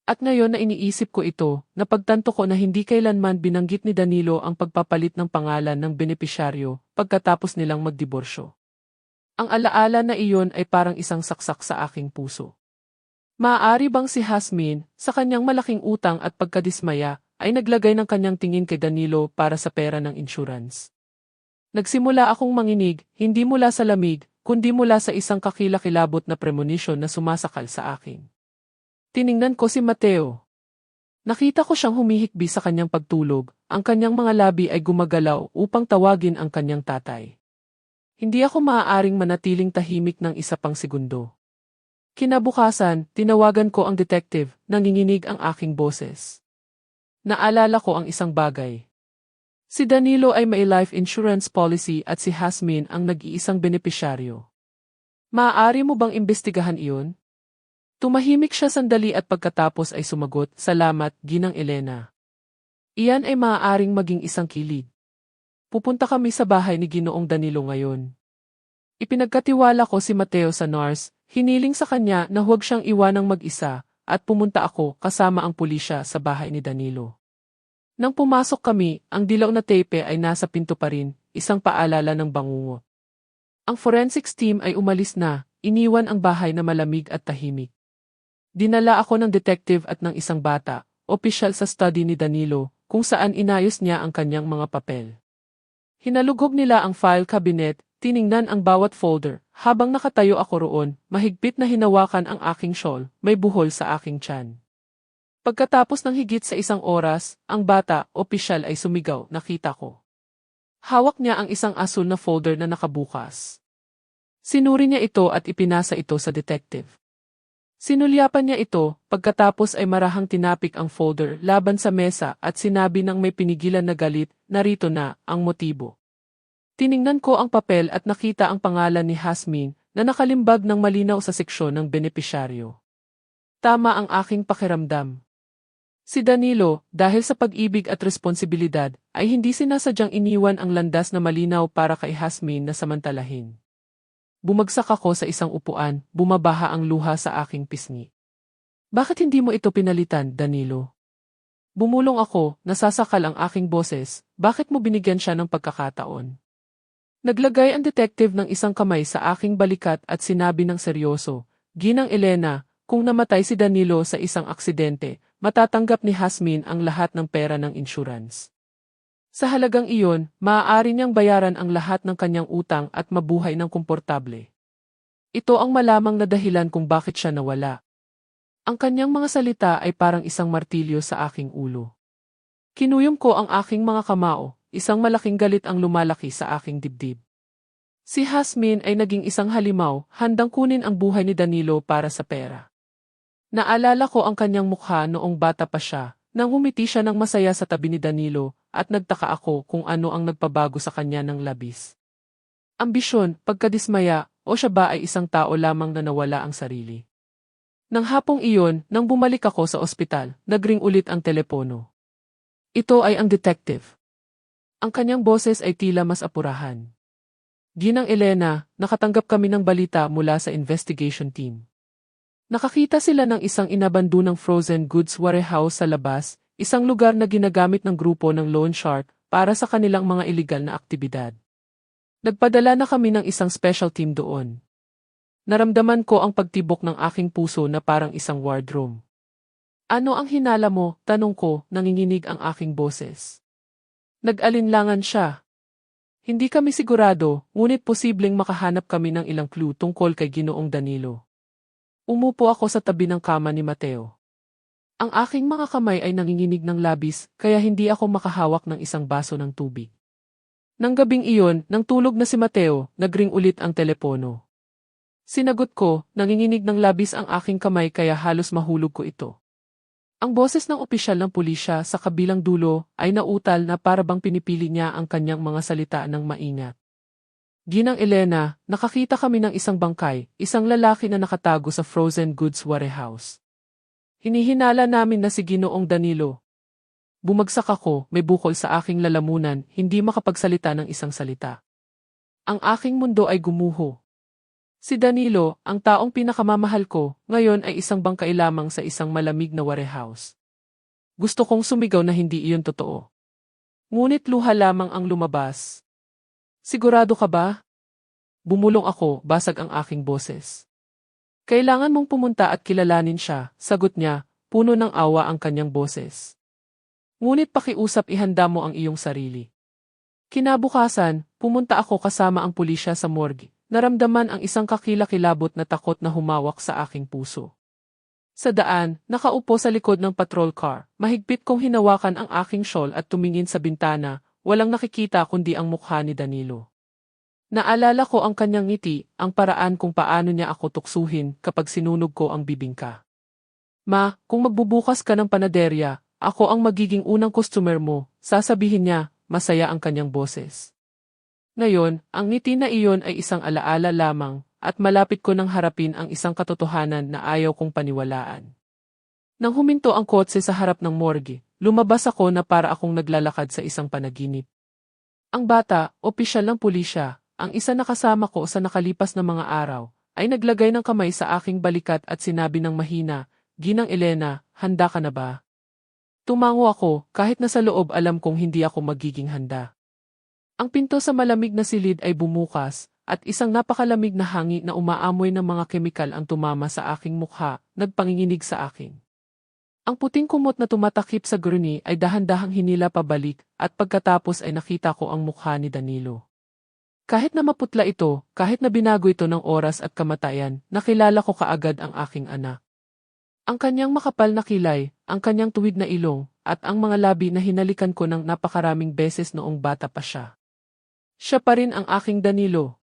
At ngayon na iniisip ko ito, napagtanto ko na hindi kailanman binanggit ni Danilo ang pagpapalit ng pangalan ng benepisyaryo pagkatapos nilang magdiborsyo. Ang alaala na iyon ay parang isang saksak sa aking puso. Maaari bang si Hasmin, sa kanyang malaking utang at pagkadismaya, ay naglagay ng kanyang tingin kay Danilo para sa pera ng insurance? Nagsimula akong manginig, hindi mula sa lamig, kundi mula sa isang kakilakilabot na premonition na sumasakal sa akin. Tiningnan ko si Mateo. Nakita ko siyang humihikbi sa kanyang pagtulog, ang kanyang mga labi ay gumagalaw upang tawagin ang kanyang tatay. Hindi ako maaaring manatiling tahimik ng isa pang segundo. Kinabukasan, tinawagan ko ang detective, nanginginig ang aking boses. Naalala ko ang isang bagay. Si Danilo ay may life insurance policy at si Hasmin ang nag-iisang benepisyaryo. Maaari mo bang imbestigahan iyon? Tumahimik siya sandali at pagkatapos ay sumagot, "Salamat, Ginang Elena. Iyan ay maaaring maging isang kilid. Pupunta kami sa bahay ni Ginoong Danilo ngayon." Ipinagkatiwala ko si Mateo sa nurse, hiniling sa kanya na huwag siyang iwanang mag-isa, at pumunta ako kasama ang pulisya sa bahay ni Danilo. Nang pumasok kami, ang dilaw na tape ay nasa pinto pa rin, isang paalala ng bangungot. Ang forensics team ay umalis na, iniwan ang bahay na malamig at tahimik. Dinala ako ng detective at ng isang bata, opisyal sa study ni Danilo, kung saan inayos niya ang kanyang mga papel. Hinalugog nila ang file cabinet, tiningnan ang bawat folder, habang nakatayo ako roon, mahigpit na hinawakan ang aking shawl, may buhol sa aking tiyan. Pagkatapos ng higit sa isang oras, ang bata, opisyal ay sumigaw, nakita ko. Hawak niya ang isang asul na folder na nakabukas. Sinuri niya ito at ipinasa ito sa detective. Sinulyapan niya ito, pagkatapos ay marahang tinapik ang folder laban sa mesa at sinabi ng may pinigilan na galit, narito na, ang motibo. Tiningnan ko ang papel at nakita ang pangalan ni Hasmin na nakalimbag ng malinaw sa seksyon ng benepisyaryo. Tama ang aking pakiramdam. Si Danilo, dahil sa pag-ibig at responsibilidad, ay hindi sinasadyang iniwan ang landas na malinaw para kay Hasmin na samantalahin. Bumagsak ako sa isang upuan, bumabaha ang luha sa aking pisngi. Bakit hindi mo ito pinalitan, Danilo? Bumulong ako, nasasakal ang aking boses, bakit mo binigyan siya ng pagkakataon? Naglagay ang detective ng isang kamay sa aking balikat at sinabi ng seryoso, Ginang Elena, kung namatay si Danilo sa isang aksidente, matatanggap ni Hasmin ang lahat ng pera ng insurance. Sa halagang iyon, maaari niyang bayaran ang lahat ng kanyang utang at mabuhay ng komportable. Ito ang malamang na dahilan kung bakit siya nawala. Ang kanyang mga salita ay parang isang martilyo sa aking ulo. Kinuyom ko ang aking mga kamao, isang malaking galit ang lumalaki sa aking dibdib. Si Hasmin ay naging isang halimaw, handang kunin ang buhay ni Danilo para sa pera. Naalala ko ang kanyang mukha noong bata pa siya, nang humiti siya ng masaya sa tabi ni Danilo, at nagtaka ako kung ano ang nagpabago sa kanya ng labis. Ambisyon, pagkadismaya, o siya ba ay isang tao lamang na nawala ang sarili? Nang hapong iyon, nang bumalik ako sa ospital, nagring ulit ang telepono. Ito ay ang detective. Ang kanyang boses ay tila mas apurahan. Ginang Elena, nakatanggap kami ng balita mula sa investigation team. Nakakita sila ng isang inabandonang frozen goods warehouse sa labas, isang lugar na ginagamit ng grupo ng loan shark para sa kanilang mga iligal na aktibidad. Nagpadala na kami ng isang special team doon. Naramdaman ko ang pagtibok ng aking puso na parang isang war drum. Ano ang hinala mo? Tanong ko, nanginginig ang aking boses. Nag-alinlangan siya. Hindi kami sigurado, ngunit posibleng makahanap kami ng ilang clue tungkol kay Ginoong Danilo. Umupo ako sa tabi ng kama ni Mateo. Ang aking mga kamay ay nanginginig ng labis kaya hindi ako makahawak ng isang baso ng tubig. Nang gabing iyon, nang tulog na si Mateo, nagring ulit ang telepono. Sinagot ko, nanginginig ng labis ang aking kamay kaya halos mahulog ko ito. Ang boses ng opisyal ng pulisya sa kabilang dulo ay nautal na para bang pinipili niya ang kanyang mga salita ng maingat. Ginang Elena, nakakita kami ng isang bangkay, isang lalaki na nakatago sa frozen goods warehouse. Hinihinala namin na si Ginoong Danilo. Bumagsak ako, may bukol sa aking lalamunan, hindi makapagsalita ng isang salita. Ang aking mundo ay gumuho. Si Danilo, ang taong pinakamamahal ko, ngayon ay isang bangkay lamang sa isang malamig na warehouse. Gusto kong sumigaw na hindi iyon totoo. Ngunit luha lamang ang lumabas. Sigurado ka ba? Bumulong ako, basag ang aking boses. Kailangan mong pumunta at kilalanin siya, sagot niya, puno ng awa ang kanyang boses. Ngunit pakiusap ihanda mo ang iyong sarili. Kinabukasan, pumunta ako kasama ang pulisya sa morgue. Naramdaman ang isang kakilakilabot na takot na humawak sa aking puso. Sa daan, nakaupo sa likod ng patrol car, mahigpit kong hinawakan ang aking shawl at tumingin sa bintana, walang nakikita kundi ang mukha ni Danilo. Naalala ko ang kanyang ngiti, ang paraan kung paano niya ako tuksuhin kapag sinunog ko ang bibingka. Ma, kung magbubukas ka ng panaderya, ako ang magiging unang customer mo, sasabihin niya, masaya ang kanyang boses. Ngayon, ang ngiti na iyon ay isang alaala lamang, at malapit ko nang harapin ang isang katotohanan na ayaw kong paniwalaan. Nang huminto ang kotse sa harap ng morgue, lumabas ako na para akong naglalakad sa isang panaginip. Ang bata, opisyal ng pulisya, ang isa na kasama ko sa nakalipas na mga araw, ay naglagay ng kamay sa aking balikat at sinabi ng mahina, Ginang Elena, handa ka na ba? Tumango ako, kahit na sa loob alam kong hindi ako magiging handa. Ang pinto sa malamig na silid ay bumukas, at isang napakalamig na hangin na umaamoy ng mga kemikal ang tumama sa aking mukha, nagpanginginig sa akin. Ang puting kumot na tumatakip sa gurney ay dahan-dahang hinila pabalik, at pagkatapos ay nakita ko ang mukha ni Danilo. Kahit na maputla ito, kahit na binago ito ng oras at kamatayan, nakilala ko kaagad ang aking anak. Ang kanyang makapal na kilay, ang kanyang tuwid na ilong, at ang mga labi na hinalikan ko ng napakaraming beses noong bata pa siya. Siya pa rin ang aking Danilo.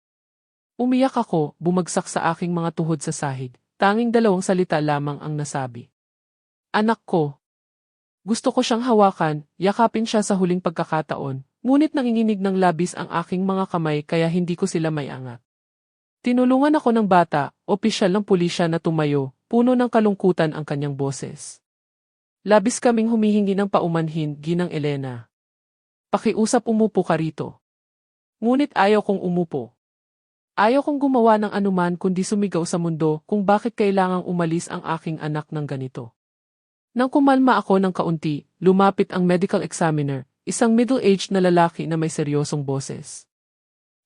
Umiyak ako, bumagsak sa aking mga tuhod sa sahig, tanging 2 salita lamang ang nasabi. Anak ko. Gusto ko siyang hawakan, yakapin siya sa huling pagkakataon, ngunit nanginginig ng labis ang aking mga kamay kaya hindi ko sila maiangat. Tinulungan ako ng bata, opisyal ng pulisya na tumayo, puno ng kalungkutan ang kanyang boses. Labis kaming humihingi ng paumanhin, Ginang Elena. Pakiusap umupo ka rito. Ngunit ayaw kong umupo. Ayaw kong gumawa ng anuman kundi sumigaw sa mundo kung bakit kailangang umalis ang aking anak ng ganito. Nang kumalma ako ng kaunti, lumapit ang medical examiner, isang middle-aged na lalaki na may seryosong boses.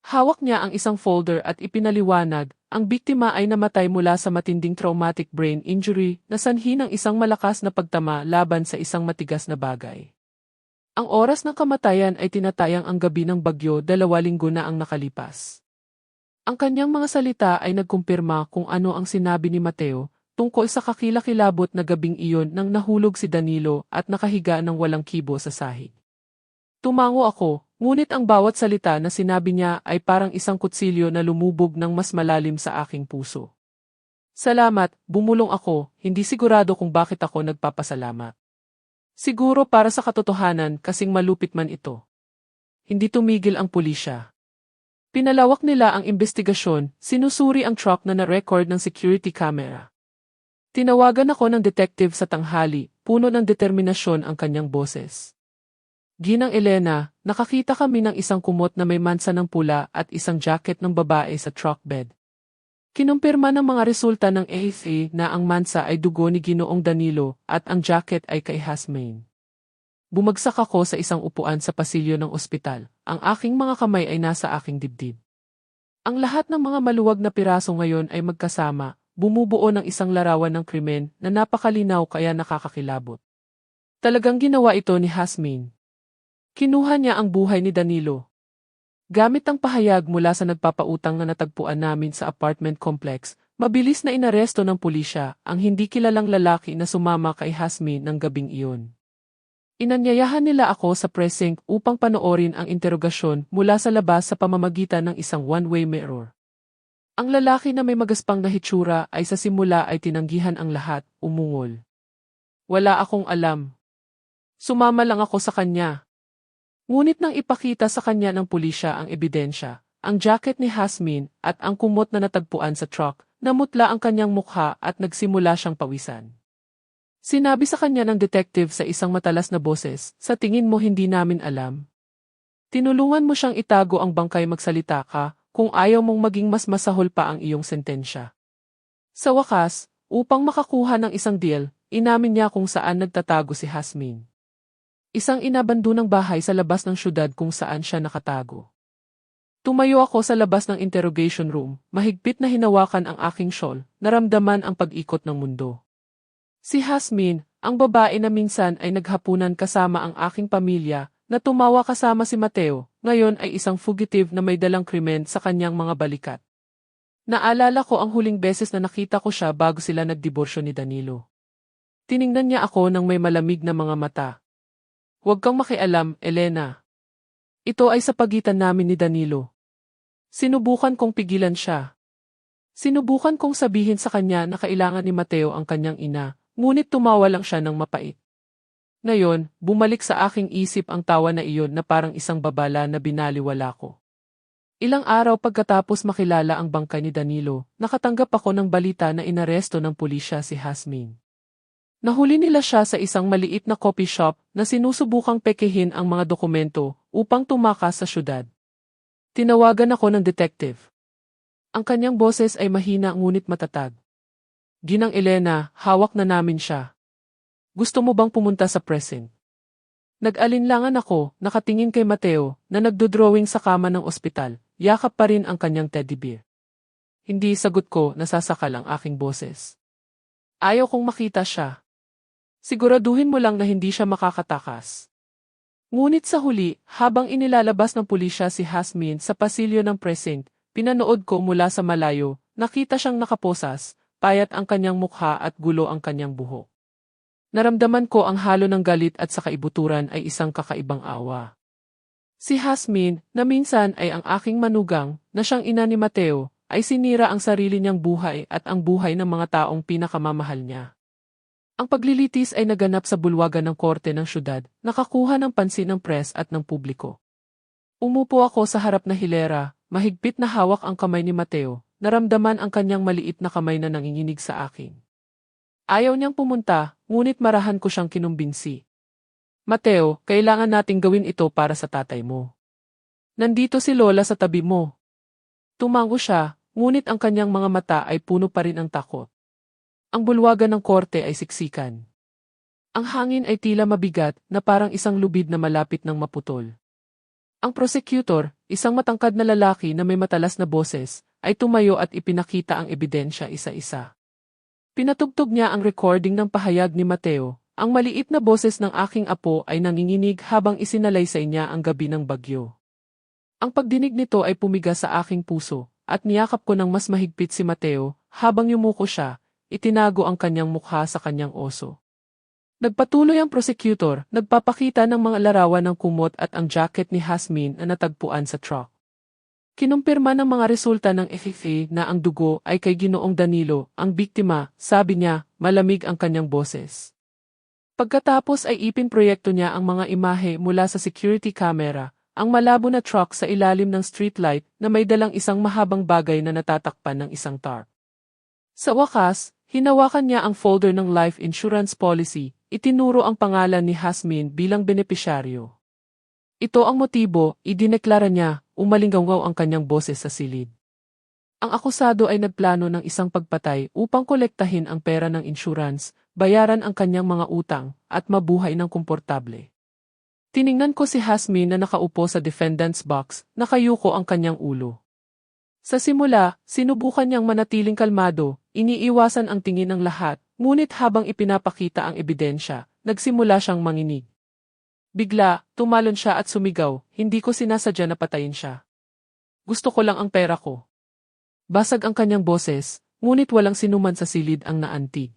Hawak niya ang isang folder at ipinaliwanag, ang biktima ay namatay mula sa matinding traumatic brain injury na sanhi ng isang malakas na pagtama laban sa isang matigas na bagay. Ang oras ng kamatayan ay tinatayang ang gabi ng bagyo 2 linggo na ang nakalipas. Ang kanyang mga salita ay nagkumpirma kung ano ang sinabi ni Mateo tungkol sa kakilakilabot na gabing iyon nang nahulog si Danilo at nakahiga ng walang kibo sa sahig. Tumango ako, ngunit ang bawat salita na sinabi niya ay parang isang kutsilyo na lumubog ng mas malalim sa aking puso. Salamat, bumulong ako, hindi sigurado kung bakit ako nagpapasalamat. Siguro para sa katotohanan kasing malupit man ito. Hindi tumigil ang pulisya. Pinalawak nila ang investigasyon, sinusuri ang truck na na-record ng security camera. Tinawagan ako ng detective sa tanghali, puno ng determinasyon ang kanyang boses. Ginang Elena, nakakita kami ng isang kumot na may mansa ng pula at isang jacket ng babae sa truck bed. Kinumpirma ng mga resulta ng AFA na ang mansa ay dugo ni Ginoong Danilo at ang jacket ay kay Hasmain. Bumagsak ako sa isang upuan sa pasilyo ng ospital. Ang aking mga kamay ay nasa aking dibdib. Ang lahat ng mga maluwag na piraso ngayon ay magkasama, bumubuo ng isang larawan ng krimen na napakalinaw kaya nakakakilabot. Talagang ginawa ito ni Hasmain. Kinuha niya ang buhay ni Danilo. Gamit ang pahayag mula sa nagpapautang na natagpuan namin sa apartment complex, Mabilis na inaresto ng pulisya ang hindi kilalang lalaki na sumama kay Hasmin ng gabing iyon. Inanyayahan nila ako sa precinct upang panoorin ang interogasyon mula sa labas sa pamamagitan ng isang one-way mirror. Ang lalaki na may magaspang na hitsura ay sa simula ay tinanggihan ang lahat, umungol. Wala akong alam. Sumama lang ako sa kanya. Ngunit nang ipakita sa kanya ng pulisya ang ebidensya, ang jacket ni Hasmin at ang kumot na natagpuan sa truck, namutla ang kanyang mukha at nagsimula siyang pawisan. Sinabi sa kanya ng detective sa isang matalas na boses, "Sa tingin mo hindi namin alam? Tinulungan mo siyang itago ang bangkay, magsalita ka kung ayaw mong maging mas masahol pa ang iyong sentensya." Sa wakas, upang makakuha ng isang deal, inamin niya kung saan nagtatago si Hasmin. Isang inabandonang bahay sa labas ng syudad kung saan siya nakatago. Tumayo ako sa labas ng interrogation room, mahigpit na hinawakan ang aking shawl, naramdaman ang pag-ikot ng mundo. Si Hasmin, ang babae na minsan ay naghapunan kasama ang aking pamilya, na tumawa kasama si Mateo, ngayon ay isang fugitive na may dalang krimen sa kanyang mga balikat. Naalala ko ang huling beses na nakita ko siya bago sila nagdiborsyo ni Danilo. Tiningnan niya ako ng may malamig na mga mata. "Huwag kang makialam, Elena. Ito ay sa pagitan namin ni Danilo." Sinubukan kong pigilan siya. Sinubukan kong sabihin sa kanya na kailangan ni Mateo ang kanyang ina, ngunit tumawa lang siya ng mapait. Ngayon, bumalik sa aking isip ang tawa na iyon na parang isang babala na binaliwala ko. Ilang araw pagkatapos makilala ang bangkay ni Danilo, nakatanggap ako ng balita na inaresto ng pulisya si Hasmin. Nahuli nila siya sa isang maliit na coffee shop na sinusubukang pekehin ang mga dokumento upang tumakas sa syudad. Tinawagan ako ng detective. Ang kanyang boses ay mahina ngunit matatag. "Ginang Elena, hawak na namin siya. Gusto mo bang pumunta sa precinct?" Nag-alinlangan ako, nakatingin kay Mateo, na nagdodrawing sa kama ng ospital, yakap pa rin ang kanyang teddy bear. Hindi, sagot ko, nasasakal ang aking boses. Ayaw kong makita siya. Siguraduhin mo lang na hindi siya makakatakas. Ngunit sa huli, habang inilalabas ng pulisya si Hasmin sa pasilyo ng precinct, pinanood ko mula sa malayo, nakita siyang nakaposas, payat ang kanyang mukha at gulo ang kanyang buhok. Naramdaman ko ang halo ng galit at sa kaibuturan ay isang kakaibang awa. Si Hasmin, na minsan ay ang aking manugang, na siyang ina ni Mateo, ay sinira ang sarili niyang buhay at ang buhay ng mga taong pinakamamahal niya. Ang paglilitis ay naganap sa bulwagan ng korte ng syudad, nakakuha ng pansin ng press at ng publiko. Umupo ako sa harap na hilera, mahigpit na hawak ang kamay ni Mateo, naramdaman ang kanyang maliit na kamay na nanginginig sa akin. Ayaw niyang pumunta, ngunit marahan ko siyang kinumbinsi. "Mateo, kailangan nating gawin ito para sa tatay mo. Nandito si Lola sa tabi mo." Tumango siya, ngunit ang kanyang mga mata ay puno pa rin ng takot. Ang bulwagan ng korte ay siksikan. Ang hangin ay tila mabigat na parang isang lubid na malapit ng maputol. Ang prosecutor, isang matangkad na lalaki na may matalas na boses, ay tumayo at ipinakita ang ebidensya isa-isa. Pinatugtog niya ang recording ng pahayag ni Mateo. Ang maliit na boses ng aking apo ay nanginginig habang isinalaysay niya ang gabi ng bagyo. Ang pagdinig nito ay pumiga sa aking puso, at niyakap ko ng mas mahigpit si Mateo, habang yumuko siya, itinago ang kanyang mukha sa kanyang oso. Nagpatuloy ang prosecutor, nagpapakita ng mga larawan ng kumot at ang jacket ni Hasmin na natagpuan sa truck. Kinumpirma ng mga resulta ng FFA na ang dugo ay kay Ginoong Danilo, ang biktima, sabi niya, malamig ang kanyang boses. Pagkatapos ay ipinproyekto niya ang mga imahe mula sa security camera, ang malabo na truck sa ilalim ng streetlight na may dalang isang mahabang bagay na natatakpan ng isang tarp. Sa wakas, hinawakan niya ang folder ng life insurance policy, itinuro ang pangalan ni Hasmin bilang benepisyaryo. Ito ang motibo, idineklara niya, umalinggaw ang kanyang boses sa silid. Ang akusado ay nagplano ng isang pagpatay upang kolektahin ang pera ng insurance, bayaran ang kanyang mga utang, at mabuhay ng komportable. Tiningnan ko si Hasmin na nakaupo sa defendant's box, nakayuko ang kanyang ulo. Sa simula, sinubukan niyang manatiling kalmado, iniiwasan ang tingin ng lahat, ngunit habang ipinapakita ang ebidensya, nagsimula siyang manginig. Bigla, tumalon siya at sumigaw, hindi ko sinasadya na patayin siya. Gusto ko lang ang pera ko. Basag ang kanyang boses, ngunit walang sinuman sa silid ang naantig.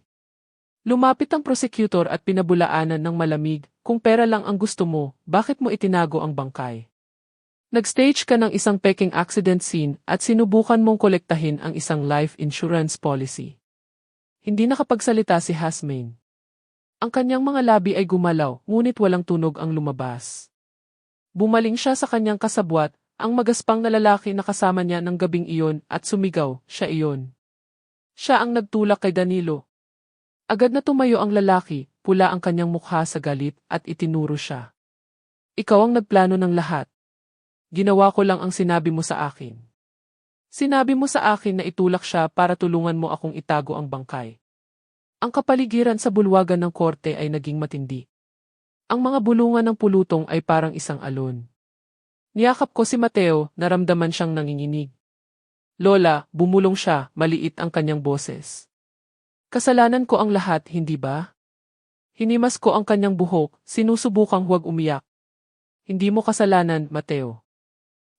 Lumapit ang prosecutor at pinabulaanan ng malamig, kung pera lang ang gusto mo, bakit mo itinago ang bangkay? Nag-stage ka ng isang peking accident scene at sinubukan mong kolektahin ang isang life insurance policy. Hindi nakapagsalita si Hasmain. Ang kanyang mga labi ay gumalaw, ngunit walang tunog ang lumabas. Bumaling siya sa kanyang kasabwat, ang magaspang na lalaki na kasama niya ng gabing iyon at sumigaw, siya iyon. Siya ang nagtulak kay Danilo. Agad na tumayo ang lalaki, pula ang kanyang mukha sa galit at itinuro siya. Ikaw ang nagplano ng lahat. Ginawa ko lang ang sinabi mo sa akin. Sinabi mo sa akin na itulak siya para tulungan mo akong itago ang bangkay. Ang kapaligiran sa bulwagan ng korte ay naging matindi. Ang mga bulungan ng pulutong ay parang isang alon. Niyakap ko si Mateo, naramdaman siyang nanginginig. Lola, bumulong siya, maliit ang kanyang boses. Kasalanan ko ang lahat, hindi ba? Hinimas ko ang kanyang buhok, sinusubukang huwag umiyak. Hindi mo kasalanan, Mateo.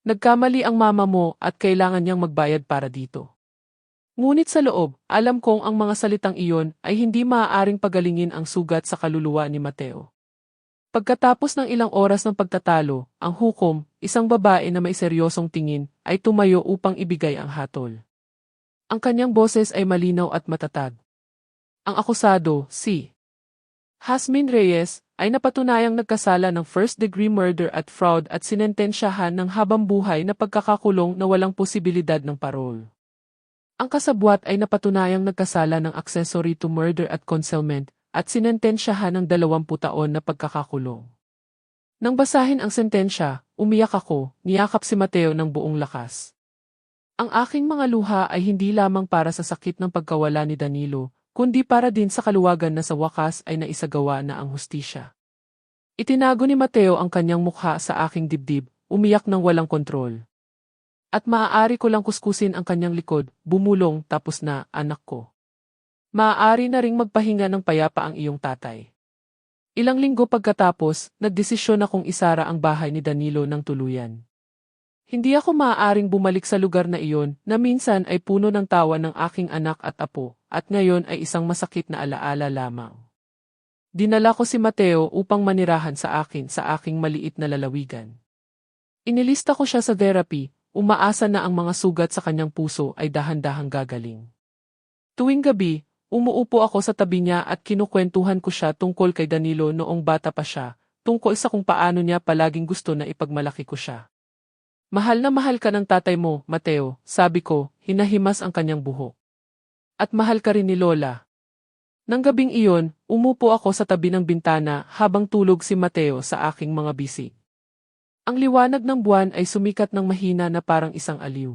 Nagkamali ang mama mo at kailangan niyang magbayad para dito. Ngunit sa loob, alam kong ang mga salitang iyon ay hindi maaaring pagalingin ang sugat sa kaluluwa ni Mateo. Pagkatapos ng ilang oras ng pagtatalo, ang hukom, isang babae na may seryosong tingin, ay tumayo upang ibigay ang hatol. Ang kanyang boses ay malinaw at matatag. Ang akusado, si Hasmain Reyes, ay napatunayang nagkasala ng first-degree murder at fraud at sinentensyahan ng habambuhay na pagkakakulong na walang posibilidad ng parol. Ang kasabwat ay napatunayang nagkasala ng accessory to murder at concealment at sinentensyahan ng 20 taon na pagkakakulong. Nang basahin ang sentensya, umiyak ako, niyakap si Mateo ng buong lakas. Ang aking mga luha ay hindi lamang para sa sakit ng pagkawala ni Danilo, kundi para din sa kaluwagan na sa wakas ay naisagawa na ang hustisya. Itinago ni Mateo ang kanyang mukha sa aking dibdib, umiyak ng walang kontrol. At maaari ko lang kuskusin ang kanyang likod, bumulong, tapos na, anak ko. Maaari na ring magpahinga ng payapa ang iyong tatay. Ilang linggo pagkatapos, nagdesisyon akong isara ang bahay ni Danilo ng tuluyan. Hindi ako maaaring bumalik sa lugar na iyon na minsan ay puno ng tawa ng aking anak at apo, at ngayon ay isang masakit na alaala lamang. Dinala ko si Mateo upang manirahan sa akin sa aking maliit na lalawigan. Inilista ko siya sa therapy, umaasa na ang mga sugat sa kanyang puso ay dahan-dahang gagaling. Tuwing gabi, umuupo ako sa tabi niya at kinukwentuhan ko siya tungkol kay Danilo noong bata pa siya, tungkol sa kung paano niya palaging gusto na ipagmalaki ko siya. Mahal na mahal ka ng tatay mo, Mateo, sabi ko, hinahimas ang kanyang buhok. At mahal ka rin ni Lola. Nang gabing iyon, umupo ako sa tabi ng bintana habang tulog si Mateo sa aking mga bisig. Ang liwanag ng buwan ay sumikat ng mahina na parang isang aliw.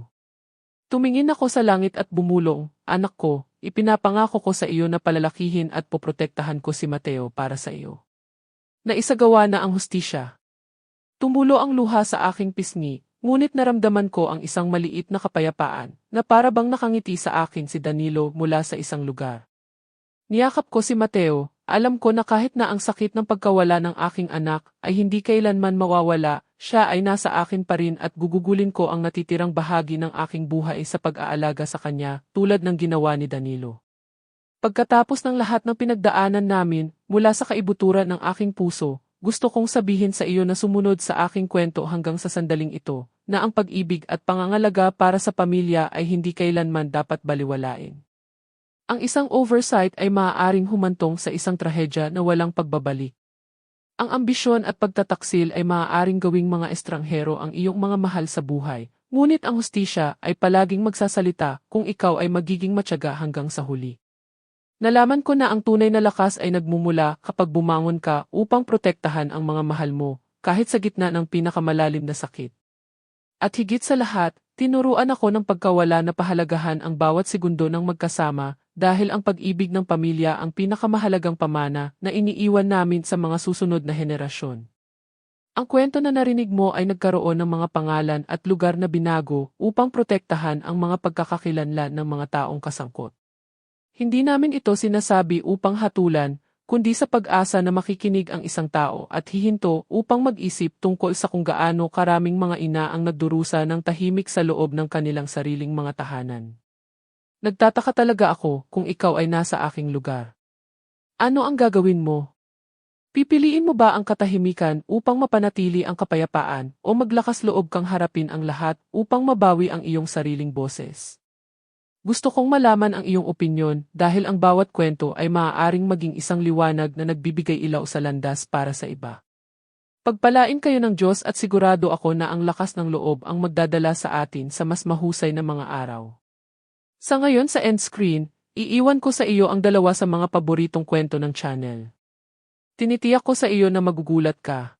Tumingin ako sa langit at bumulong, anak ko, ipinapangako ko sa iyo na palalakihin at poprotektahan ko si Mateo para sa iyo. Naisagawa na ang hustisya. Tumulo ang luha sa aking pisngi, ngunit naramdaman ko ang isang maliit na kapayapaan, na para bang nakangiti sa akin si Danilo mula sa isang lugar. Niyakap ko si Mateo, alam ko na kahit na ang sakit ng pagkawala ng aking anak ay hindi kailanman mawawala, siya ay nasa akin pa rin at gugugulin ko ang natitirang bahagi ng aking buhay sa pag-aalaga sa kanya, tulad ng ginawa ni Danilo. Pagkatapos ng lahat ng pinagdaanan namin, mula sa kaibuturan ng aking puso, gusto kong sabihin sa iyo na sumunod sa aking kwento hanggang sa sandaling ito, na ang pag-ibig at pangangalaga para sa pamilya ay hindi kailanman dapat baliwalain. Ang isang oversight ay maaaring humantong sa isang trahedya na walang pagbabalik. Ang ambisyon at pagtataksil ay maaaring gawing mga estranghero ang iyong mga mahal sa buhay, ngunit ang hustisya ay palaging magsasalita kung ikaw ay magiging matyaga hanggang sa huli. Nalaman ko na ang tunay na lakas ay nagmumula kapag bumangon ka upang protektahan ang mga mahal mo, kahit sa gitna ng pinakamalalim na sakit. At higit sa lahat, tinuruan ako ng pagkawala na pahalagahan ang bawat segundo ng magkasama, dahil ang pag-ibig ng pamilya ang pinakamahalagang pamana na iniiwan namin sa mga susunod na henerasyon. Ang kwento na narinig mo ay nagkaroon ng mga pangalan at lugar na binago upang protektahan ang mga pagkakakilanlan ng mga taong kasangkot. Hindi namin ito sinasabi upang hatulan, kundi sa pag-asa na makikinig ang isang tao at hihinto upang mag-isip tungkol sa kung gaano karaming mga ina ang nagdurusa ng tahimik sa loob ng kanilang sariling mga tahanan. Nagtataka talaga ako kung ikaw ay nasa aking lugar. Ano ang gagawin mo? Pipiliin mo ba ang katahimikan upang mapanatili ang kapayapaan o maglakas loob kang harapin ang lahat upang mabawi ang iyong sariling boses? Gusto kong malaman ang iyong opinyon dahil ang bawat kwento ay maaaring maging isang liwanag na nagbibigay ilaw sa landas para sa iba. Pagpalain kayo ng Diyos at sigurado ako na ang lakas ng loob ang magdadala sa atin sa mas mahusay na mga araw. Sa ngayon sa end screen, iiwan ko sa iyo ang dalawa sa mga paboritong kwento ng channel. Tinitiyak ko sa iyo na magugulat ka.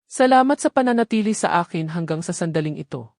Salamat sa pananatili sa akin hanggang sa sandaling ito.